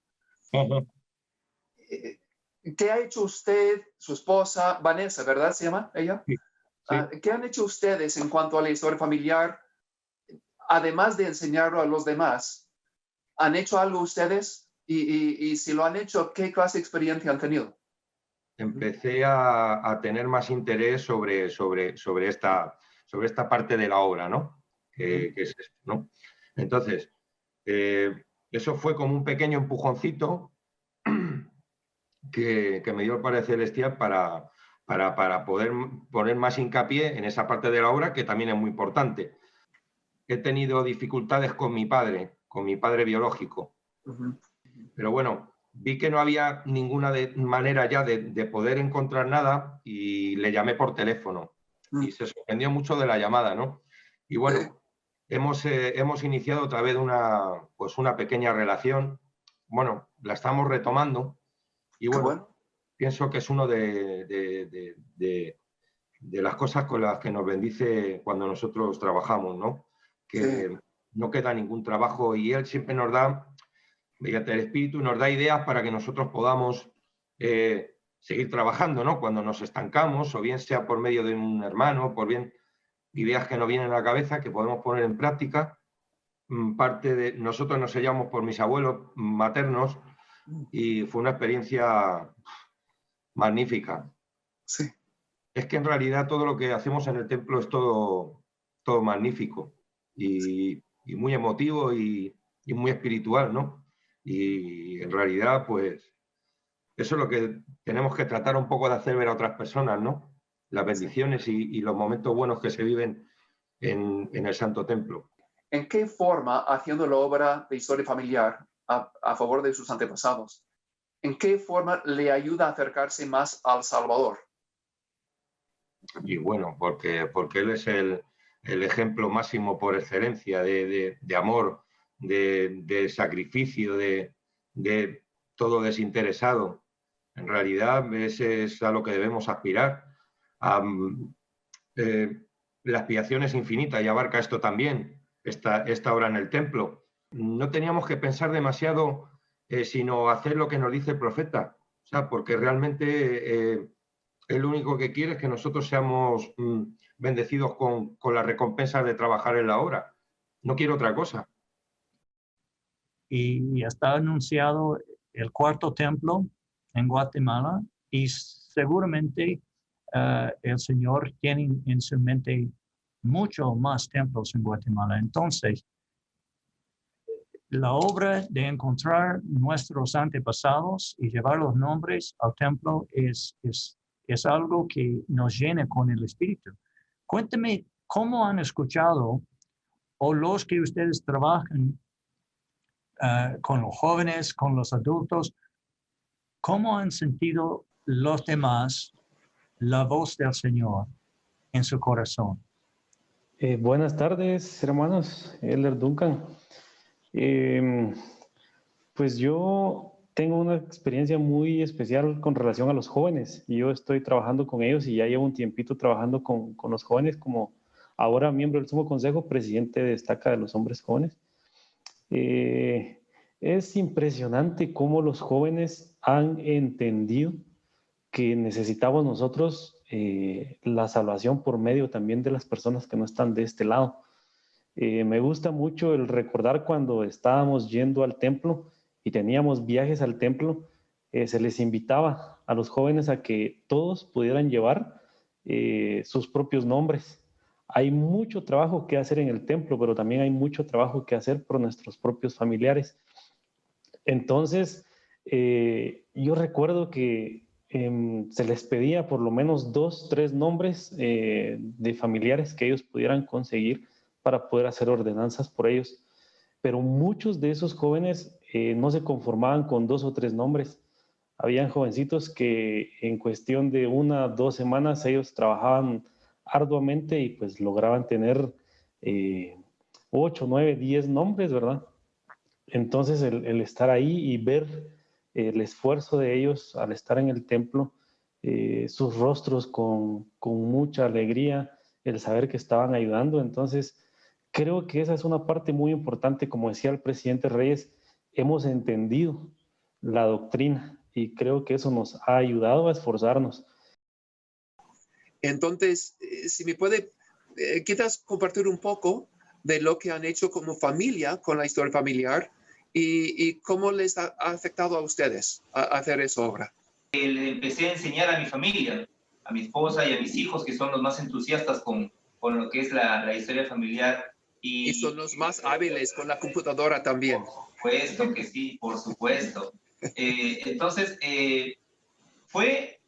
¿Qué ha hecho usted, su esposa, Vanessa, ¿verdad se llama ella? Sí. Sí. ¿Qué han hecho ustedes en cuanto a la historia familiar? Además de enseñarlo a los demás, ¿han hecho algo ustedes? Y si lo han hecho, ¿qué clase de experiencia han tenido? Empecé a tener más interés sobre esta parte de la obra, ¿no? Que es esto, ¿no? Entonces, eso fue como un pequeño empujoncito que me dio el Padre Celestial para poder poner más hincapié en esa parte de la obra, que también es muy importante. He tenido dificultades con mi padre biológico. Pero bueno, vi que no había ninguna manera ya de poder encontrar nada y le llamé por teléfono. Y se sorprendió mucho de la llamada, ¿no? Y bueno, hemos iniciado otra vez una pequeña relación. Bueno, la estamos retomando y bueno, pienso que es uno de las cosas con las que nos bendice cuando nosotros trabajamos, ¿no? Que no queda ningún trabajo y Él siempre nos da, mediante el Espíritu, nos da ideas para que nosotros podamos seguir trabajando, ¿no? Cuando nos estancamos, o bien sea por medio de un hermano, por bien ideas que nos vienen a la cabeza que podemos poner en práctica. Nosotros nos sellamos por mis abuelos maternos y fue una experiencia magnífica. Sí. Es que en realidad todo lo que hacemos en el templo es todo magnífico y muy emotivo y muy espiritual, ¿no? Y en realidad, pues, eso es lo que tenemos que tratar un poco de hacer ver a otras personas, ¿no? Las bendiciones y los momentos buenos que se viven en el Santo Templo. ¿En qué forma, haciendo la obra de historia familiar a favor de sus antepasados, en qué forma le ayuda a acercarse más al Salvador? Y bueno, porque Él es el ejemplo máximo por excelencia de amor, de sacrificio, de todo desinteresado. En realidad, ese es a lo que debemos aspirar. La expiación es infinita y abarca esto también, esta obra en el templo. No teníamos que pensar demasiado, sino hacer lo que nos dice el profeta. O sea, porque realmente él lo único que quiere es que nosotros seamos bendecidos con las recompensas de trabajar en la obra. No quiero otra cosa. Y está anunciado el 4º templo en Guatemala y seguramente el Señor tiene en su mente mucho más templos en Guatemala. Entonces, la obra de encontrar nuestros antepasados y llevar los nombres al templo es algo que nos llena con el espíritu. Cuénteme cómo han escuchado o los que ustedes trabajan con los jóvenes, con los adultos, cómo han sentido los demás la voz del Señor en su corazón. Buenas tardes, hermanos. Elder Duncan. Pues yo tengo una experiencia muy especial con relación a los jóvenes. Yo estoy trabajando con ellos y ya llevo un tiempito trabajando con los jóvenes como ahora miembro del Sumo Consejo, presidente de Estaca de los Hombres Jóvenes. Es impresionante cómo los jóvenes han entendido que necesitamos nosotros la salvación por medio también de las personas que no están de este lado. Me gusta mucho el recordar cuando estábamos yendo al templo y teníamos viajes al templo, se les invitaba a los jóvenes a que todos pudieran llevar sus propios nombres. Hay mucho trabajo que hacer en el templo, pero también hay mucho trabajo que hacer por nuestros propios familiares. Entonces, yo recuerdo que se les pedía por lo menos 2, 3 nombres de familiares que ellos pudieran conseguir para poder hacer ordenanzas por ellos. Pero muchos de esos jóvenes no se conformaban con 2 o 3 nombres. Habían jovencitos que en cuestión de 1 o 2 semanas ellos trabajaban arduamente y pues lograban tener 8, 9, 10 nombres, ¿verdad? Entonces el estar ahí y ver el esfuerzo de ellos al estar en el templo, sus rostros con mucha alegría, el saber que estaban ayudando. Entonces creo que esa es una parte muy importante. Como decía el presidente Reyes, hemos entendido la doctrina y creo que eso nos ha ayudado a esforzarnos. Entonces, si me puede quizás compartir un poco de lo que han hecho como familia con la historia familiar y cómo les ha afectado a ustedes a hacer esa obra. Le empecé a enseñar a mi familia, a mi esposa y a mis hijos, que son los más entusiastas con lo que es la historia familiar. Y son los más hábiles con la computadora también. Por supuesto que sí, por supuesto. Entonces,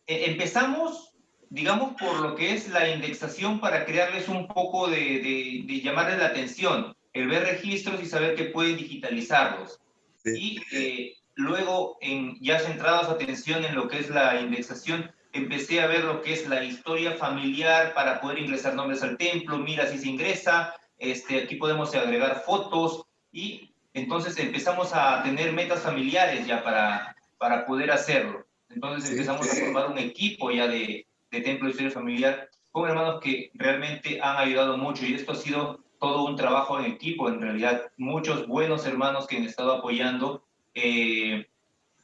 empezamos, digamos, por lo que es la indexación para crearles un poco de llamarles la atención, el ver registros y saber que pueden digitalizarlos. Sí. Y luego, ya centrada su atención en lo que es la indexación, empecé a ver lo que es la historia familiar para poder ingresar nombres al templo. Mira, así se ingresa, aquí podemos agregar fotos y entonces empezamos a tener metas familiares ya para poder hacerlo. Entonces empezamos a formar un equipo ya de Templo de Historia Familiar con hermanos que realmente han ayudado mucho y esto ha sido todo un trabajo en equipo en realidad. Muchos buenos hermanos que han estado apoyando,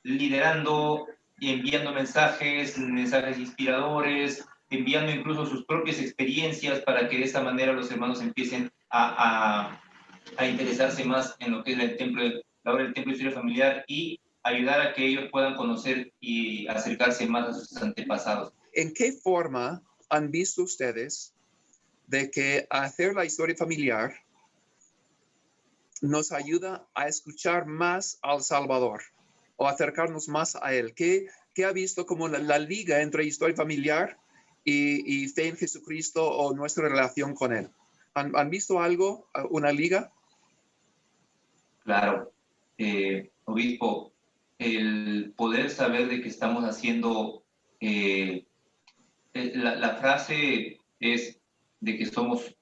liderando y enviando mensajes inspiradores, enviando incluso sus propias experiencias para que de esta manera los hermanos empiecen a interesarse más en lo que es la obra del Templo de Historia Familiar y ayudar a que ellos puedan conocer y acercarse más a sus antepasados. ¿En qué forma han visto ustedes de que hacer la historia familiar nos ayuda a escuchar más al Salvador o acercarnos más a Él? ¿Qué ha visto como la liga entre historia familiar y fe en Jesucristo o nuestra relación con Él? ¿Han visto algo, una liga? Claro, obispo, el poder saber de que estamos haciendo, la frase es de que somos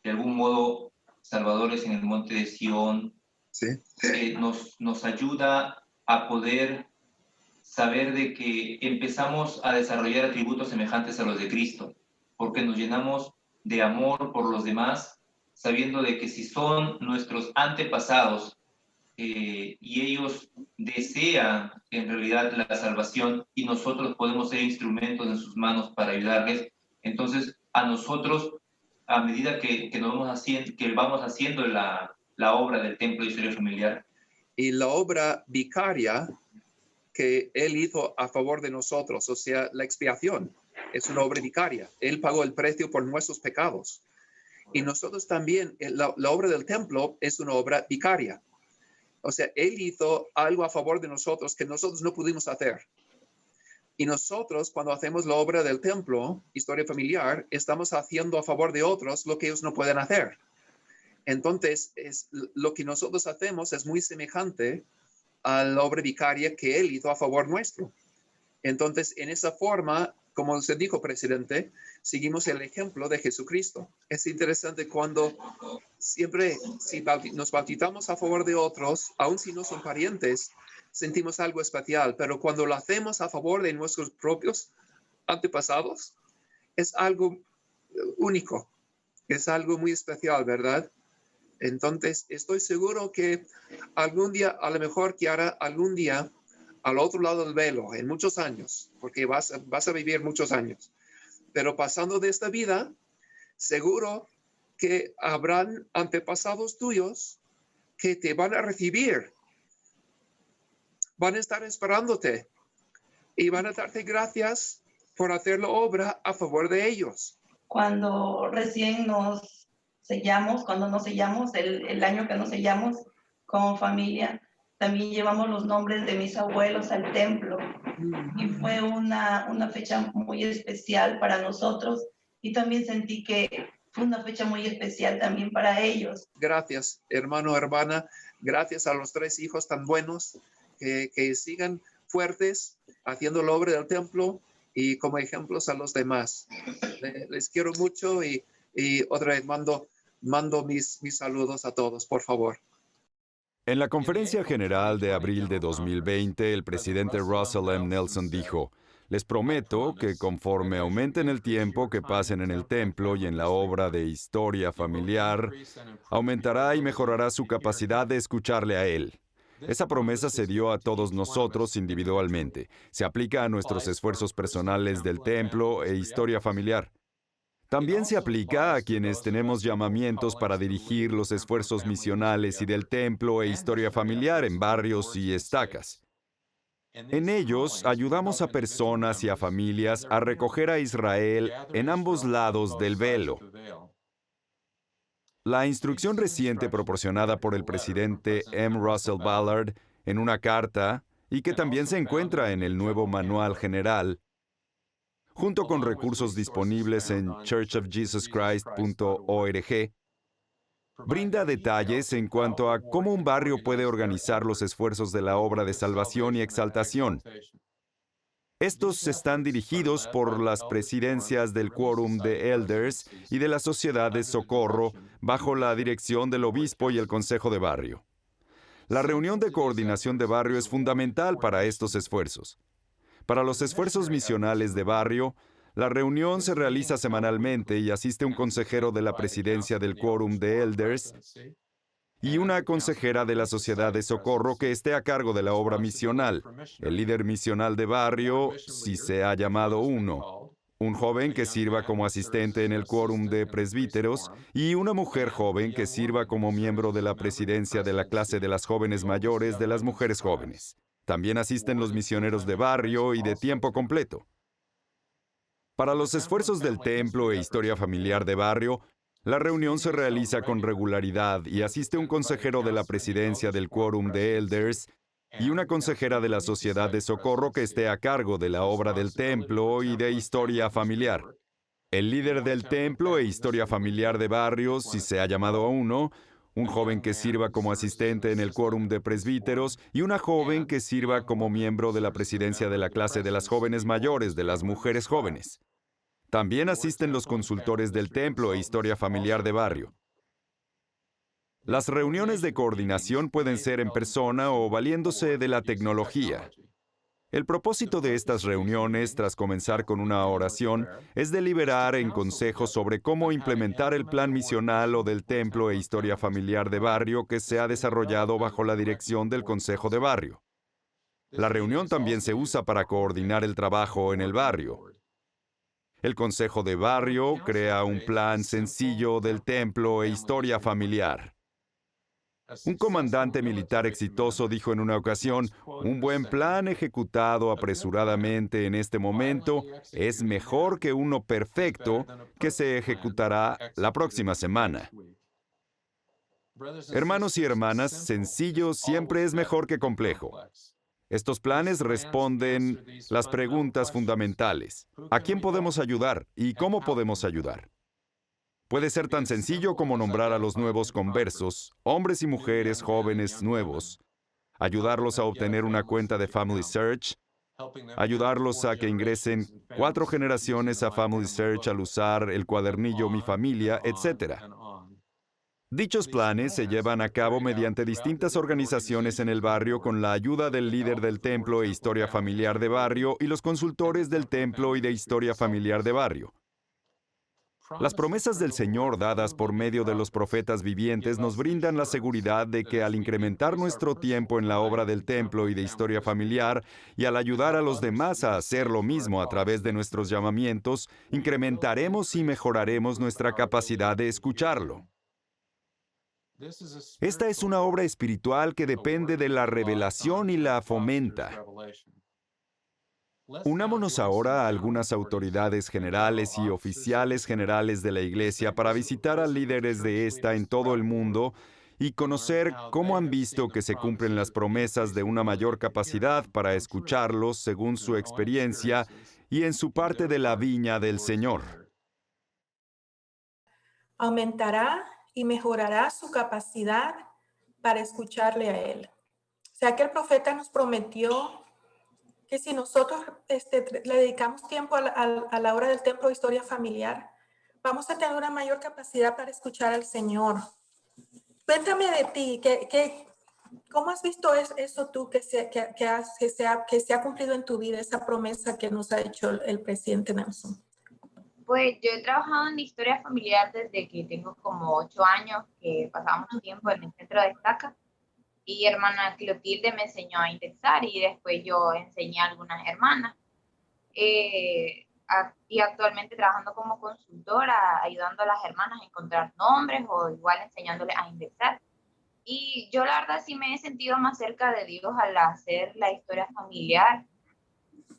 de algún modo salvadores en el monte de Sión, nos ayuda a poder saber de que empezamos a desarrollar atributos semejantes a los de Cristo, porque nos llenamos de amor por los demás, sabiendo de que si son nuestros antepasados y ellos desean en realidad la salvación y nosotros podemos ser instrumentos en sus manos para ayudarles, entonces a nosotros, a medida que vamos haciendo la obra del Templo de Historia Familiar. Y la obra vicaria que Él hizo a favor de nosotros, o sea, la expiación, es una obra vicaria. Él pagó el precio por nuestros pecados. Y nosotros también, la obra del templo es una obra vicaria. O sea, Él hizo algo a favor de nosotros que nosotros no pudimos hacer. Y nosotros, cuando hacemos la obra del templo, historia familiar, estamos haciendo a favor de otros lo que ellos no pueden hacer. Entonces, lo que nosotros hacemos es muy semejante a la obra vicaria que Él hizo a favor nuestro. Entonces, en esa forma, como usted dijo, presidente, seguimos el ejemplo de Jesucristo. Es interesante cuando siempre, si nos bautizamos a favor de otros, aun si no son parientes, sentimos algo especial, pero cuando lo hacemos a favor de nuestros propios antepasados, es algo único, es algo muy especial, ¿verdad? Entonces, estoy seguro que algún día, a lo mejor, Kiara, algún día, al otro lado del velo, en muchos años, porque vas a vivir muchos años, pero pasando de esta vida, seguro que habrán antepasados tuyos que te van a recibir, van a estar esperándote y van a darte gracias por hacer la obra a favor de ellos. Cuando recién nos sellamos, cuando nos sellamos, el año que nos sellamos como familia, también llevamos los nombres de mis abuelos al templo y fue una fecha muy especial para nosotros y también sentí que fue una fecha muy especial también para ellos. Gracias, hermano, hermana. Gracias a los 3 hijos tan buenos que sigan fuertes haciendo la obra del templo y como ejemplos a los demás. Les quiero mucho y otra vez mando mis saludos a todos, por favor. En la conferencia general de abril de 2020, el presidente Russell M. Nelson dijo: les prometo que conforme aumenten el tiempo que pasen en el templo y en la obra de historia familiar, aumentará y mejorará su capacidad de escucharle a Él. Esa promesa se dio a todos nosotros individualmente. Se aplica a nuestros esfuerzos personales del templo e historia familiar. También se aplica a quienes tenemos llamamientos para dirigir los esfuerzos misionales y del templo e historia familiar en barrios y estacas. En ellos ayudamos a personas y a familias a recoger a Israel en ambos lados del velo. La instrucción reciente proporcionada por el presidente M. Russell Ballard en una carta, y que también se encuentra en el nuevo Manual General, junto con recursos disponibles en churchofjesuschrist.org, brinda detalles en cuanto a cómo un barrio puede organizar los esfuerzos de la obra de salvación y exaltación. Estos están dirigidos por las presidencias del Quórum de Elders y de la Sociedad de Socorro, bajo la dirección del obispo y el consejo de barrio. La reunión de coordinación de barrio es fundamental para estos esfuerzos. Para los esfuerzos misionales de barrio, la reunión se realiza semanalmente y asiste un consejero de la presidencia del Quórum de Elders y una consejera de la Sociedad de Socorro que esté a cargo de la obra misional, el líder misional de barrio, si se ha llamado uno, un joven que sirva como asistente en el Quórum de presbíteros y una mujer joven que sirva como miembro de la presidencia de la clase de las jóvenes mayores de las mujeres jóvenes. También asisten los misioneros de barrio y de tiempo completo. Para los esfuerzos del templo e historia familiar de barrio, la reunión se realiza con regularidad y asiste un consejero de la presidencia del Quórum de Elders y una consejera de la Sociedad de Socorro que esté a cargo de la obra del templo y de historia familiar. El líder del templo e historia familiar de barrio, si se ha llamado a uno, un joven que sirva como asistente en el Quórum de presbíteros y una joven que sirva como miembro de la presidencia de la clase de las jóvenes mayores, de las mujeres jóvenes. También asisten los consultores del templo e historia familiar de barrio. Las reuniones de coordinación pueden ser en persona o valiéndose de la tecnología. El propósito de estas reuniones, tras comenzar con una oración, es deliberar en consejo sobre cómo implementar el plan misional o del templo e historia familiar de barrio que se ha desarrollado bajo la dirección del Consejo de Barrio. La reunión también se usa para coordinar el trabajo en el barrio. El Consejo de Barrio crea un plan sencillo del templo e historia familiar. Un comandante militar exitoso dijo en una ocasión, un buen plan ejecutado apresuradamente en este momento es mejor que uno perfecto que se ejecutará la próxima semana. Hermanos y hermanas, sencillo siempre es mejor que complejo. Estos planes responden las preguntas fundamentales. ¿A quién podemos ayudar y cómo podemos ayudar? Puede ser tan sencillo como nombrar a los nuevos conversos, hombres y mujeres jóvenes nuevos, ayudarlos a obtener una cuenta de Family Search, ayudarlos a que ingresen 4 generaciones a Family Search al usar el cuadernillo Mi Familia, etc. Dichos planes se llevan a cabo mediante distintas organizaciones en el barrio con la ayuda del líder del templo e historia familiar de barrio y los consultores del templo y de historia familiar de barrio. Las promesas del Señor dadas por medio de los profetas vivientes nos brindan la seguridad de que al incrementar nuestro tiempo en la obra del templo y de historia familiar y al ayudar a los demás a hacer lo mismo a través de nuestros llamamientos, incrementaremos y mejoraremos nuestra capacidad de escucharlo. Esta es una obra espiritual que depende de la revelación y la fomenta. Unámonos ahora a algunas autoridades generales y oficiales generales de la Iglesia para visitar a líderes de esta en todo el mundo y conocer cómo han visto que se cumplen las promesas de una mayor capacidad para escucharlos según su experiencia y en su parte de la viña del Señor. Aumentará y mejorará su capacidad para escucharle a Él. O sea que el profeta nos prometió que si nosotros le dedicamos tiempo a la hora del templo de historia familiar, vamos a tener una mayor capacidad para escuchar al Señor. Cuéntame de ti, ¿cómo has visto eso tú que se ha cumplido en tu vida, esa promesa que nos ha hecho el presidente Nelson? Pues yo he trabajado en historia familiar desde que tengo como 8 años, que pasaba mucho tiempo en el centro de Estaca. Y hermana Clotilde me enseñó a indexar y después yo enseñé a algunas hermanas. Y actualmente trabajando como consultora, ayudando a las hermanas a encontrar nombres o igual enseñándoles a indexar. Y yo la verdad sí me he sentido más cerca de Dios al hacer la historia familiar,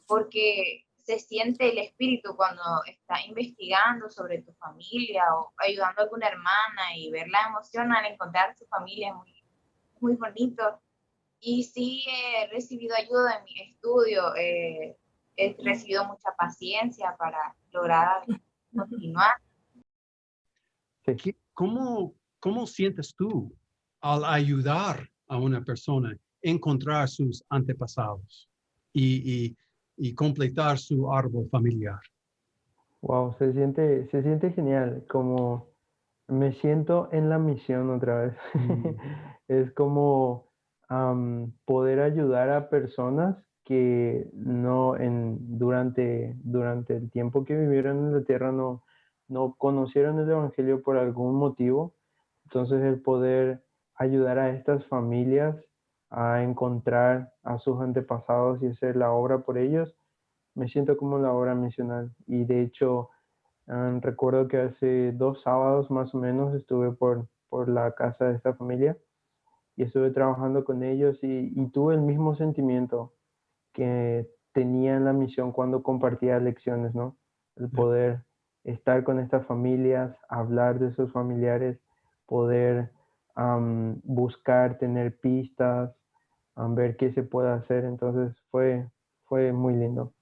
porque se siente el espíritu cuando estás investigando sobre tu familia o ayudando a alguna hermana y ver la emoción al encontrar su familia muy bonito. Y sí he recibido ayuda en mi estudio, he recibido mucha paciencia para lograr continuar. ¿Cómo sientes tú al ayudar a una persona a encontrar sus antepasados y completar su árbol familiar? Wow, se siente genial, como me siento en la misión otra vez. Es como poder ayudar a personas que durante el tiempo que vivieron en la tierra no conocieron el Evangelio por algún motivo. Entonces el poder ayudar a estas familias a encontrar a sus antepasados y hacer la obra por ellos, me siento como la obra misional. Y de hecho, recuerdo que hace 2 sábados más o menos estuve por la casa de esta familia y estuve trabajando con ellos y tuve el mismo sentimiento que tenía en la misión cuando compartía lecciones, ¿no? El poder estar con estas familias, hablar de sus familiares, poder buscar, tener pistas, ver qué se puede hacer. Entonces fue muy lindo.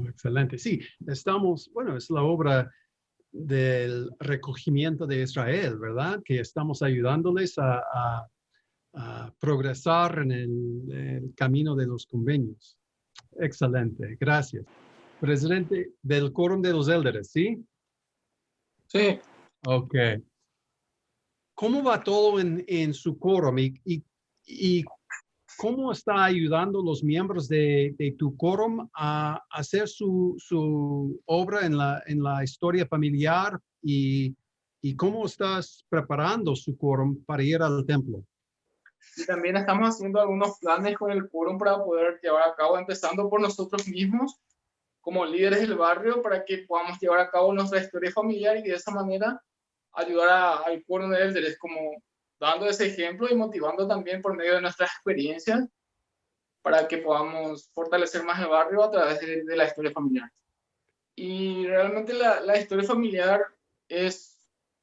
Excelente. Sí, es la obra del recogimiento de Israel, ¿verdad? Que estamos ayudándoles a progresar en el camino de los convenios. Excelente, gracias. Presidente del Quórum de los Élderes, ¿sí? Sí. Ok. ¿Cómo va todo en su quórum y cómo está ayudando los miembros de tu quórum a hacer su obra en la historia familiar y cómo estás preparando su quórum para ir al templo? Y también estamos haciendo algunos planes con el quórum para poder llevar a cabo, empezando por nosotros mismos, como líderes del barrio, para que podamos llevar a cabo nuestra historia familiar y de esa manera ayudar al quórum de élderes, como dando ese ejemplo y motivando también por medio de nuestras experiencias para que podamos fortalecer más el barrio a través de la historia familiar. Y realmente la historia familiar es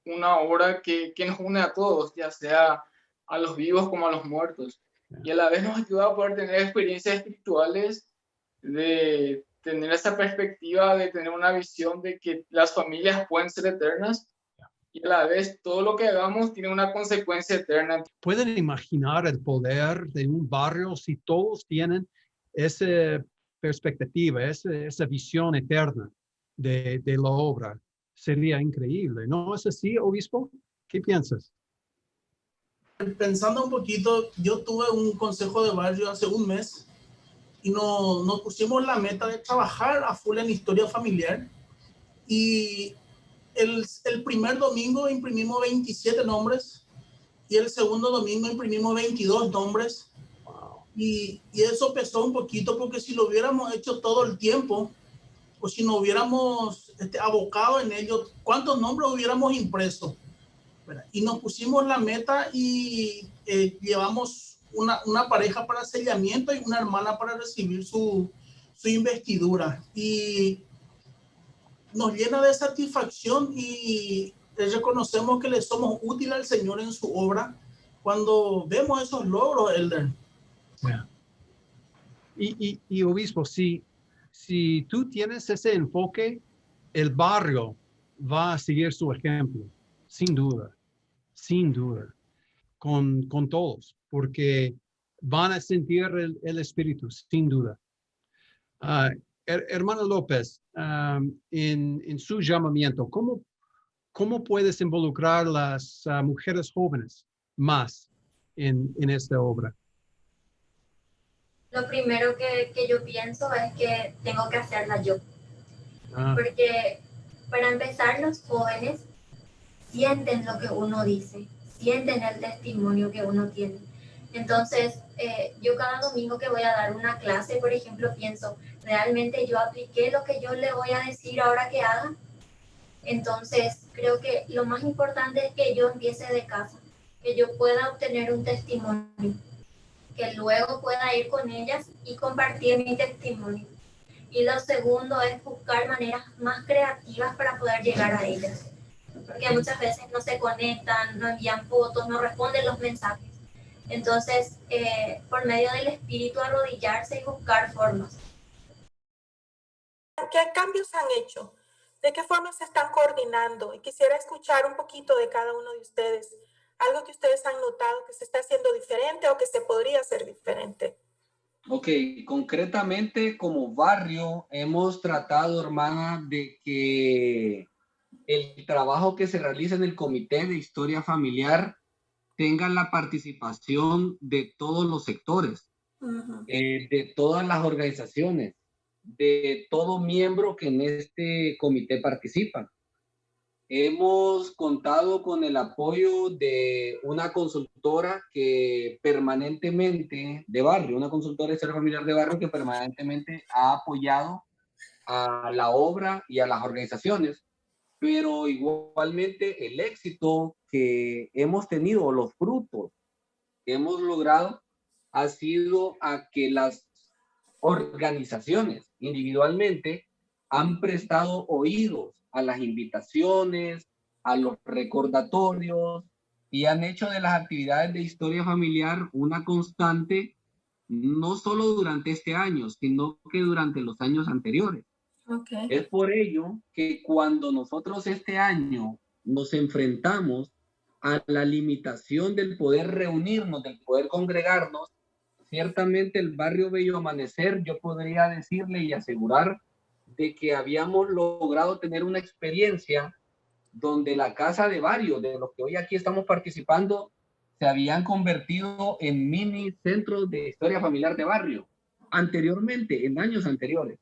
una obra que nos une a todos, ya sea a los vivos como a los muertos. Y a la vez nos ayuda a poder tener experiencias espirituales, de tener esa perspectiva, de tener una visión de que las familias pueden ser eternas y a la vez todo lo que hagamos tiene una consecuencia eterna. ¿Pueden imaginar el poder de un barrio si todos tienen esa perspectiva, esa visión eterna de la obra? Sería increíble, ¿no es así, obispo? ¿Qué piensas? Pensando un poquito, yo tuve un consejo de barrio hace un mes y nos pusimos la meta de trabajar a full en historia familiar, y el primer domingo imprimimos 27 nombres y el segundo domingo imprimimos 22 nombres. Y eso pesó un poquito, porque si lo hubiéramos hecho todo el tiempo, o si no hubiéramos abocado en ello, ¿cuántos nombres hubiéramos impreso? Y nos pusimos la meta y llevamos una pareja para sellamiento y una hermana para recibir su investidura. Y nos llena de satisfacción y reconocemos que le somos útiles al Señor en su obra cuando vemos esos logros, Elder. Yeah. Y obispo, si tú tienes ese enfoque, el barrio va a seguir su ejemplo, sin duda, con todos, porque van a sentir el espíritu, sin duda. Hermano López, en su llamamiento, ¿cómo puedes involucrar las mujeres jóvenes más en esta obra? Lo primero que yo pienso es que tengo que hacerla yo. Porque para empezar, los jóvenes sienten lo que uno dice, sienten el testimonio que uno tiene. Entonces, yo cada domingo que voy a dar una clase, por ejemplo, pienso, ¿realmente yo apliqué lo que yo le voy a decir ahora que haga? Entonces, creo que lo más importante es que yo empiece de casa, que yo pueda obtener un testimonio, que luego pueda ir con ellas y compartir mi testimonio. Y lo segundo es buscar maneras más creativas para poder llegar a ellas, porque muchas veces no se conectan, no envían fotos, no responden los mensajes. Entonces, por medio del espíritu, arrodillarse y buscar formas. ¿Qué cambios han hecho? ¿De qué forma se están coordinando? Y quisiera escuchar un poquito de cada uno de ustedes. Algo que ustedes han notado que se está haciendo diferente o que se podría hacer diferente. Ok, concretamente como barrio hemos tratado, hermana, de que el trabajo que se realiza en el Comité de Historia Familiar tenga la participación de todos los sectores, de todas las organizaciones, de todo miembro que en este comité participa. Hemos contado con el apoyo de una consultora que permanentemente de barrio, una consultora de historia familiar de barrio que permanentemente ha apoyado a la obra y a las organizaciones, pero igualmente el éxito que hemos tenido, los frutos que hemos logrado, ha sido a que las organizaciones individualmente han prestado oídos a las invitaciones, a los recordatorios, y han hecho de las actividades de historia familiar una constante, no solo durante este año, sino que durante los años anteriores. Okay. Es por ello que cuando nosotros este año nos enfrentamos a la limitación del poder reunirnos, del poder congregarnos, ciertamente el barrio Bello Amanecer, yo podría decirle y asegurar de que habíamos logrado tener una experiencia donde la casa de varios de los que hoy aquí estamos participando se habían convertido en mini centros de historia familiar de barrio, anteriormente, en años anteriores.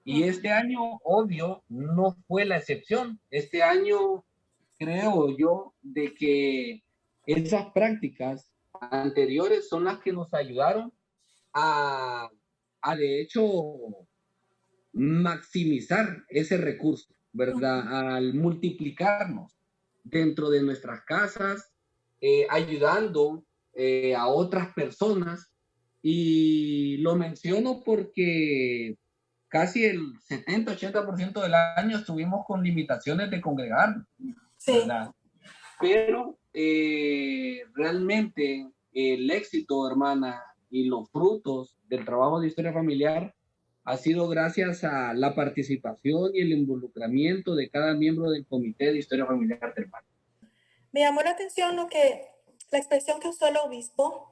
Y este año, obvio, no fue la excepción. Este año creo yo de que esas prácticas anteriores son las que nos ayudaron a de hecho, maximizar ese recurso, ¿verdad? Al multiplicarnos dentro de nuestras casas, ayudando a otras personas. Y lo menciono porque casi el 70-80% del año estuvimos con limitaciones de congregar, ¿verdad? Pero realmente el éxito, hermana, y los frutos del trabajo de historia familiar ha sido gracias a la participación y el involucramiento de cada miembro del comité de historia familiar del barrio. Me llamó la atención la expresión que usó el obispo,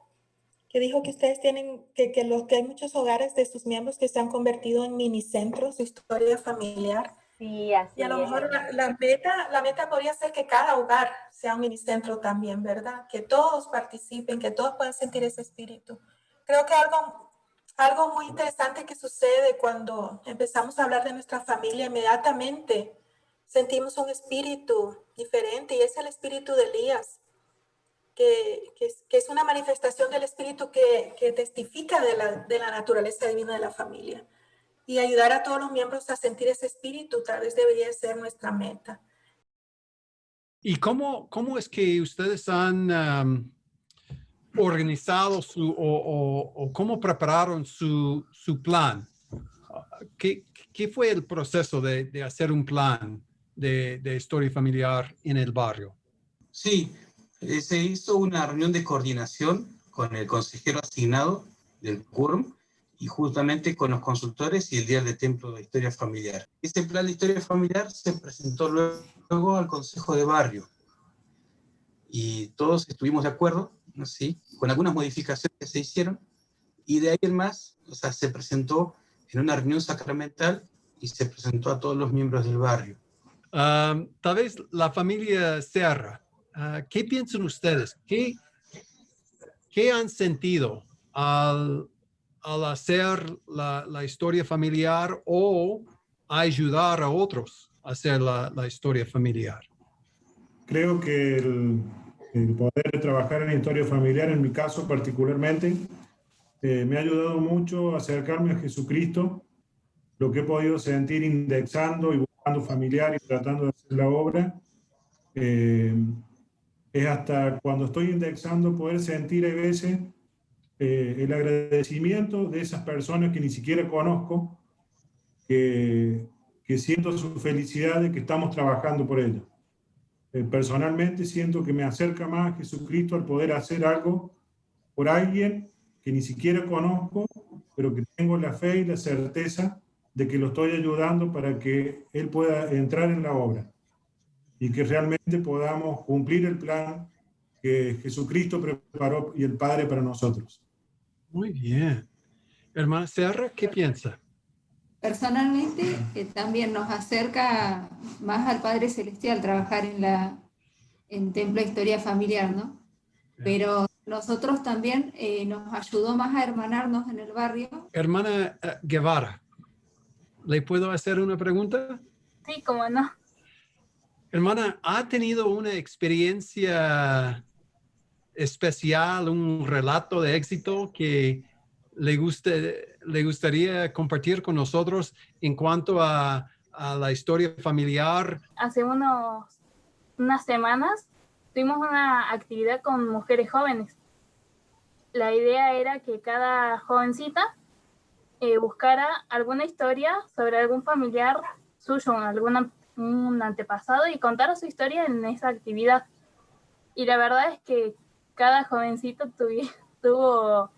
que dijo que ustedes tienen, que hay muchos hogares de sus miembros que se han convertido en minicentros de historia familiar. Sí, así y a lo mejor la meta podría ser que cada hogar sea un minicentro también, ¿verdad? Que todos participen, que todos puedan sentir ese espíritu. Creo que algo muy interesante que sucede cuando empezamos a hablar de nuestra familia, inmediatamente sentimos un espíritu diferente, y es el espíritu de Elías, que es una manifestación del espíritu que testifica de la naturaleza divina de la familia. Y ayudar a todos los miembros a sentir ese espíritu tal vez debería ser nuestra meta. ¿Y cómo es que ustedes han organizado o cómo prepararon su plan? ¿Qué fue el proceso de hacer un plan de historia familiar en el barrio? Sí, se hizo una reunión de coordinación con el consejero asignado del quórum y justamente con los consultores y el líder de templo de historia familiar. Este plan de historia familiar se presentó luego al consejo de barrio y todos estuvimos de acuerdo, ¿sí?, con algunas modificaciones que se hicieron, y de ahí en más, se presentó en una reunión sacramental y se presentó a todos los miembros del barrio. Tal vez la familia Serra, ¿qué piensan ustedes? ¿Qué han sentido al hacer la historia familiar o ayudar a otros a hacer la historia familiar? Creo que el poder trabajar en historia familiar, en mi caso particularmente, me ha ayudado mucho a acercarme a Jesucristo. Lo que he podido sentir indexando y buscando familiar y tratando de hacer la obra, es hasta cuando estoy indexando poder sentir a veces el agradecimiento de esas personas que ni siquiera conozco, que siento su felicidad de que estamos trabajando por ellos. Personalmente siento que me acerca más a Jesucristo al poder hacer algo por alguien que ni siquiera conozco, pero que tengo la fe y la certeza de que lo estoy ayudando para que Él pueda entrar en la obra y que realmente podamos cumplir el plan que Jesucristo preparó y el Padre para nosotros. Muy bien. Hermana Serra, ¿qué piensa? Personalmente, también nos acerca más al Padre Celestial trabajar en Templo de Historia Familiar, ¿no? Pero nosotros también nos ayudó más a hermanarnos en el barrio. Hermana Guevara, ¿le puedo hacer una pregunta? Sí, cómo no. Hermana, ¿ha tenido una experiencia especial, un relato de éxito que le gustaría compartir con nosotros en cuanto a la historia familiar? Hace unas semanas tuvimos una actividad con mujeres jóvenes. La idea era que cada jovencita buscara alguna historia sobre algún familiar suyo, un antepasado, y contara su historia en esa actividad. Y la verdad es que cada jovencito tuvo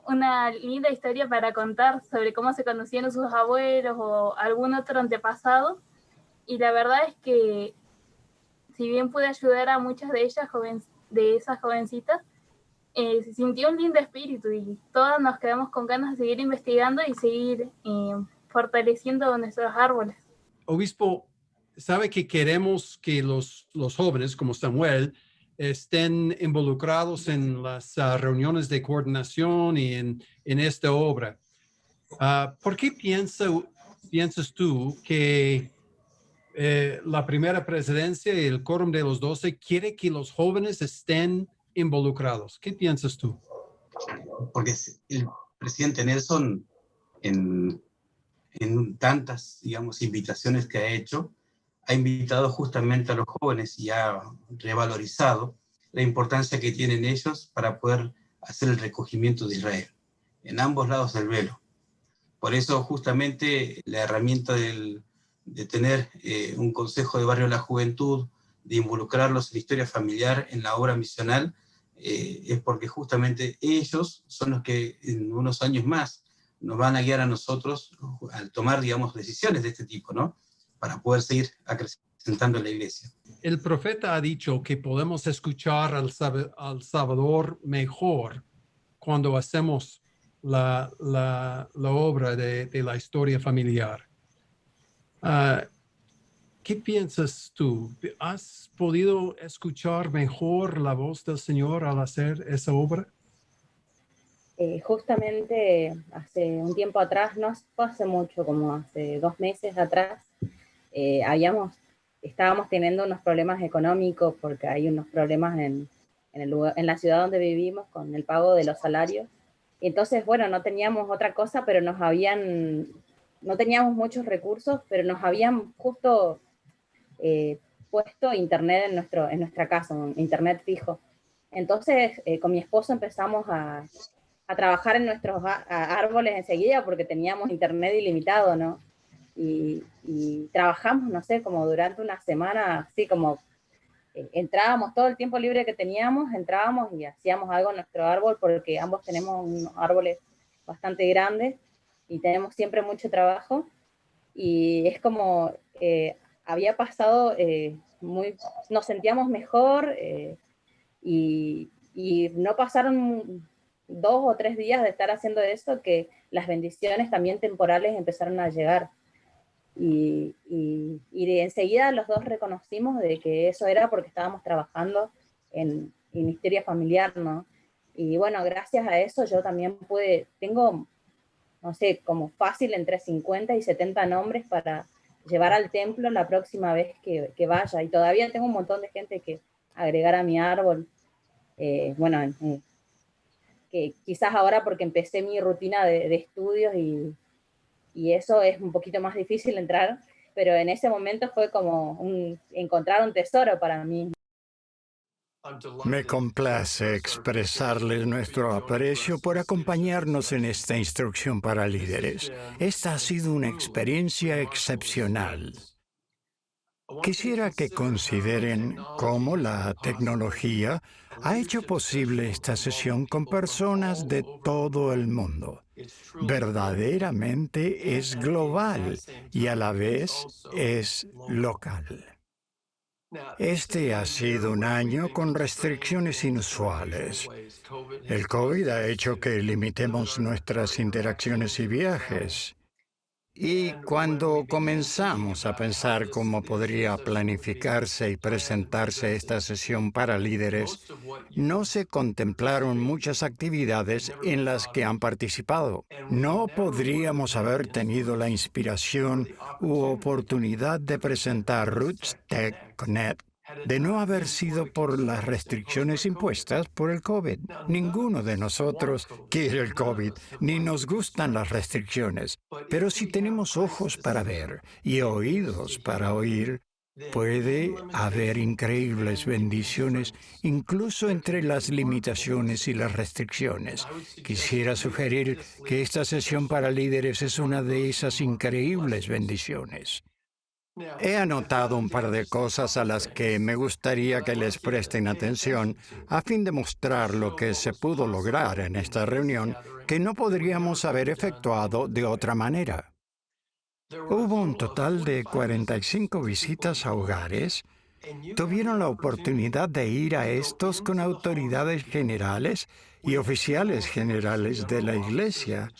una linda historia para contar sobre cómo se conocieron sus abuelos o algún otro antepasado. Y la verdad es que si bien pude ayudar a muchas de ellas, de esas jovencitas, se sintió un lindo espíritu y todas nos quedamos con ganas de seguir investigando y seguir fortaleciendo nuestros árboles. Obispo, sabe que queremos que los jóvenes como Samuel estén involucrados en las reuniones de coordinación y en esta obra. ¿Por qué piensas tú que la primera presidencia y el quórum de los 12 quiere que los jóvenes estén involucrados? ¿Qué piensas tú? Porque el presidente Nelson, en tantas, digamos, invitaciones que ha hecho, ha invitado justamente a los jóvenes y ha revalorizado la importancia que tienen ellos para poder hacer el recogimiento de Israel, en ambos lados del velo. Por eso justamente la herramienta de tener un consejo de barrio de la juventud, de involucrarlos en la historia familiar, en la obra misional, es porque justamente ellos son los que en unos años más nos van a guiar a nosotros al tomar, digamos, decisiones de este tipo, ¿no? Para poder seguir acrecentando la iglesia. El profeta ha dicho que podemos escuchar al Salvador mejor cuando hacemos la obra de la historia familiar. ¿Qué piensas tú? ¿Has podido escuchar mejor la voz del Señor al hacer esa obra? Justamente hace un tiempo atrás, no fue hace mucho, como hace 2 meses atrás, estábamos teniendo unos problemas económicos porque hay unos problemas en la ciudad donde vivimos con el pago de los salarios. Y entonces, bueno, no teníamos otra cosa, pero no teníamos muchos recursos, pero nos habían justo puesto internet en nuestra casa, un internet fijo. Entonces, con mi esposo empezamos a trabajar en nuestros árboles enseguida porque teníamos internet ilimitado, ¿no? Y trabajamos, no sé, como durante una semana, así como entrábamos todo el tiempo libre que teníamos, entrábamos y hacíamos algo en nuestro árbol porque ambos tenemos unos árboles bastante grandes y tenemos siempre mucho trabajo, y es como había pasado nos sentíamos mejor, y no pasaron 2 o 3 días de estar haciendo eso que las bendiciones también temporales empezaron a llegar. Y enseguida los dos reconocimos de que eso era porque estábamos trabajando en historia familiar, ¿no? Y bueno, gracias a eso yo también tengo, no sé, como fácil entre 50 y 70 nombres para llevar al templo la próxima vez que vaya. Y todavía tengo un montón de gente que agregar a mi árbol. Bueno, que quizás ahora porque empecé mi rutina de estudios y eso es un poquito más difícil entrar, pero en ese momento fue como encontrar un tesoro para mí. Me complace expresarles nuestro aprecio por acompañarnos en esta instrucción para líderes. Esta ha sido una experiencia excepcional. Quisiera que consideren cómo la tecnología ha hecho posible esta sesión con personas de todo el mundo. Verdaderamente es global y a la vez es local. Este ha sido un año con restricciones inusuales. El COVID ha hecho que limitemos nuestras interacciones y viajes. Y cuando comenzamos a pensar cómo podría planificarse y presentarse esta sesión para líderes, no se contemplaron muchas actividades en las que han participado. No podríamos haber tenido la inspiración u oportunidad de presentar Roots Tech Connect de no haber sido por las restricciones impuestas por el COVID. Ninguno de nosotros quiere el COVID, ni nos gustan las restricciones. Pero si tenemos ojos para ver y oídos para oír, puede haber increíbles bendiciones incluso entre las limitaciones y las restricciones. Quisiera sugerir que esta sesión para líderes es una de esas increíbles bendiciones. He anotado un par de cosas a las que me gustaría que les presten atención a fin de mostrar lo que se pudo lograr en esta reunión que no podríamos haber efectuado de otra manera. Hubo un total de 45 visitas a hogares. Tuvieron la oportunidad de ir a estos con autoridades generales y oficiales generales de la iglesia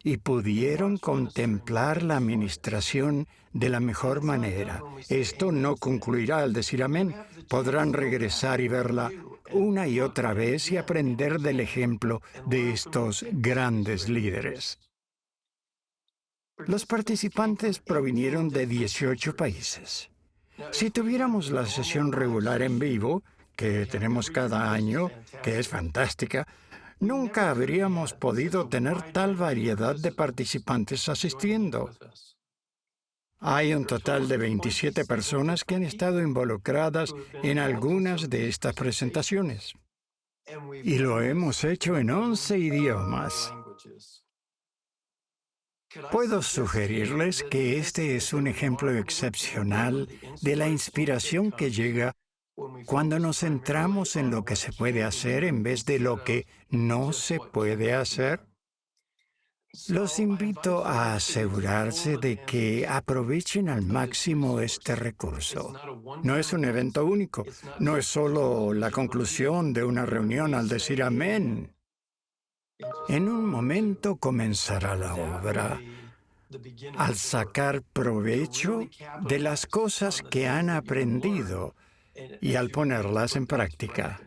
y pudieron contemplar la administración de la mejor manera. Esto no concluirá al decir amén. Podrán regresar y verla una y otra vez y aprender del ejemplo de estos grandes líderes. Los participantes provinieron de 18 países. Si tuviéramos la sesión regular en vivo, que tenemos cada año, que es fantástica, nunca habríamos podido tener tal variedad de participantes asistiendo. Hay un total de 27 personas que han estado involucradas en algunas de estas presentaciones. Y lo hemos hecho en 11 idiomas. Puedo sugerirles que este es un ejemplo excepcional de la inspiración que llega cuando nos centramos en lo que se puede hacer en vez de lo que no se puede hacer. Los invito a asegurarse de que aprovechen al máximo este recurso. No es un evento único, no es solo la conclusión de una reunión al decir amén. En un momento comenzará la obra, al sacar provecho de las cosas que han aprendido y al ponerlas en práctica.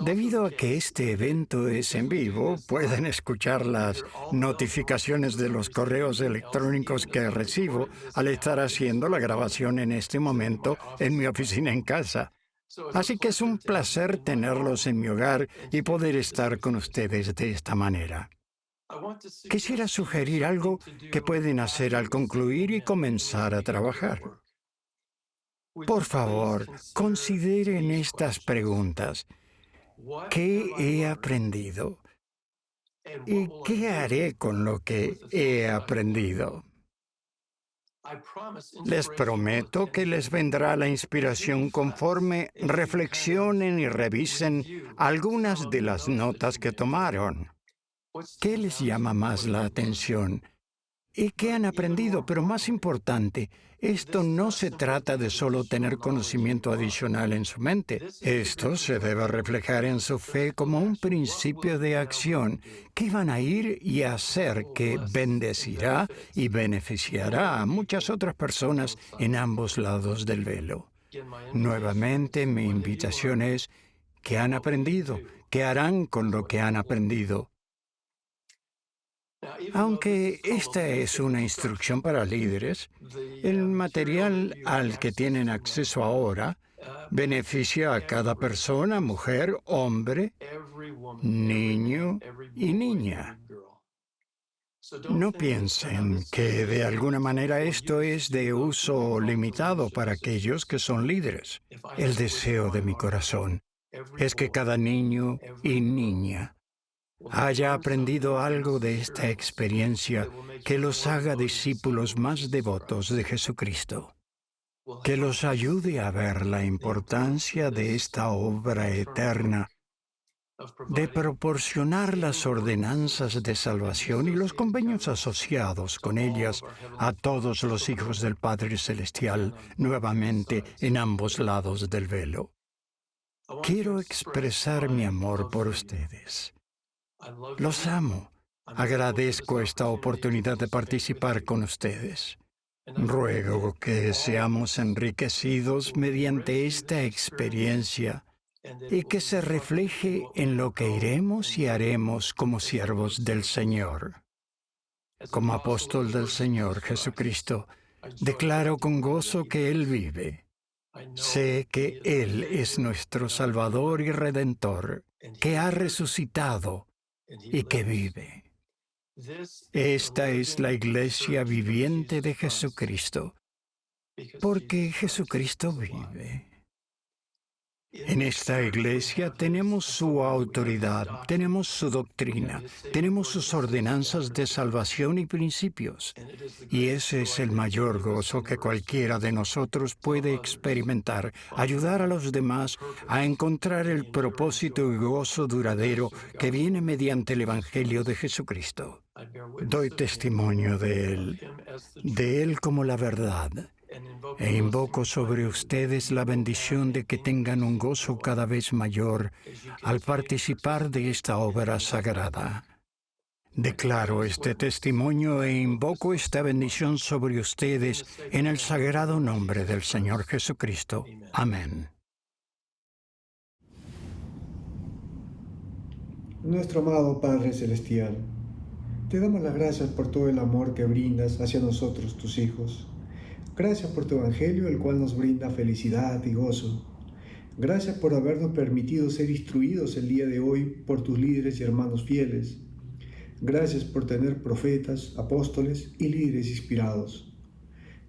Debido a que este evento es en vivo, pueden escuchar las notificaciones de los correos electrónicos que recibo al estar haciendo la grabación en este momento en mi oficina en casa. Así que es un placer tenerlos en mi hogar y poder estar con ustedes de esta manera. Quisiera sugerir algo que pueden hacer al concluir y comenzar a trabajar. Por favor, consideren estas preguntas. ¿Qué he aprendido? ¿Y qué haré con lo que he aprendido? Les prometo que les vendrá la inspiración conforme reflexionen y revisen algunas de las notas que tomaron. ¿Qué les llama más la atención? ¿Y qué han aprendido? Pero más importante, esto no se trata de solo tener conocimiento adicional en su mente. Esto se debe reflejar en su fe como un principio de acción que van a ir y hacer que bendecirá y beneficiará a muchas otras personas en ambos lados del velo. Nuevamente, mi invitación es, ¿qué han aprendido? ¿Qué harán con lo que han aprendido? Aunque esta es una instrucción para líderes, el material al que tienen acceso ahora beneficia a cada persona, mujer, hombre, niño y niña. No piensen que de alguna manera esto es de uso limitado para aquellos que son líderes. El deseo de mi corazón es que cada niño y niña haya aprendido algo de esta experiencia que los haga discípulos más devotos de Jesucristo, que los ayude a ver la importancia de esta obra eterna, de proporcionar las ordenanzas de salvación y los convenios asociados con ellas a todos los hijos del Padre Celestial, nuevamente en ambos lados del velo. Quiero expresar mi amor por ustedes. Los amo. Agradezco esta oportunidad de participar con ustedes. Ruego que seamos enriquecidos mediante esta experiencia y que se refleje en lo que iremos y haremos como siervos del Señor. Como apóstol del Señor Jesucristo, declaro con gozo que Él vive. Sé que Él es nuestro Salvador y Redentor, que ha resucitado y que vive. Esta es la iglesia viviente de Jesucristo, porque Jesucristo vive. En esta iglesia tenemos su autoridad, tenemos su doctrina, tenemos sus ordenanzas de salvación y principios. Y ese es el mayor gozo que cualquiera de nosotros puede experimentar, ayudar a los demás a encontrar el propósito y gozo duradero que viene mediante el Evangelio de Jesucristo. Doy testimonio de Él como la verdad. E invoco sobre ustedes la bendición de que tengan un gozo cada vez mayor al participar de esta obra sagrada. Declaro este testimonio e invoco esta bendición sobre ustedes en el sagrado nombre del Señor Jesucristo. Amén. Nuestro amado Padre Celestial, te damos las gracias por todo el amor que brindas hacia nosotros, tus hijos. Gracias por tu Evangelio, el cual nos brinda felicidad y gozo. Gracias por habernos permitido ser instruidos el día de hoy por tus líderes y hermanos fieles. Gracias por tener profetas, apóstoles y líderes inspirados.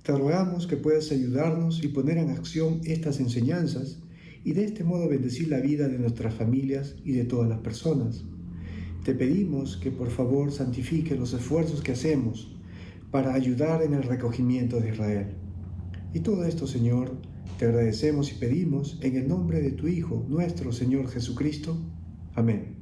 Te rogamos que puedas ayudarnos y poner en acción estas enseñanzas y de este modo bendecir la vida de nuestras familias y de todas las personas. Te pedimos que por favor santifique los esfuerzos que hacemos para ayudar en el recogimiento de Israel. Y todo esto, Señor, te agradecemos y pedimos en el nombre de tu Hijo, nuestro Señor Jesucristo. Amén.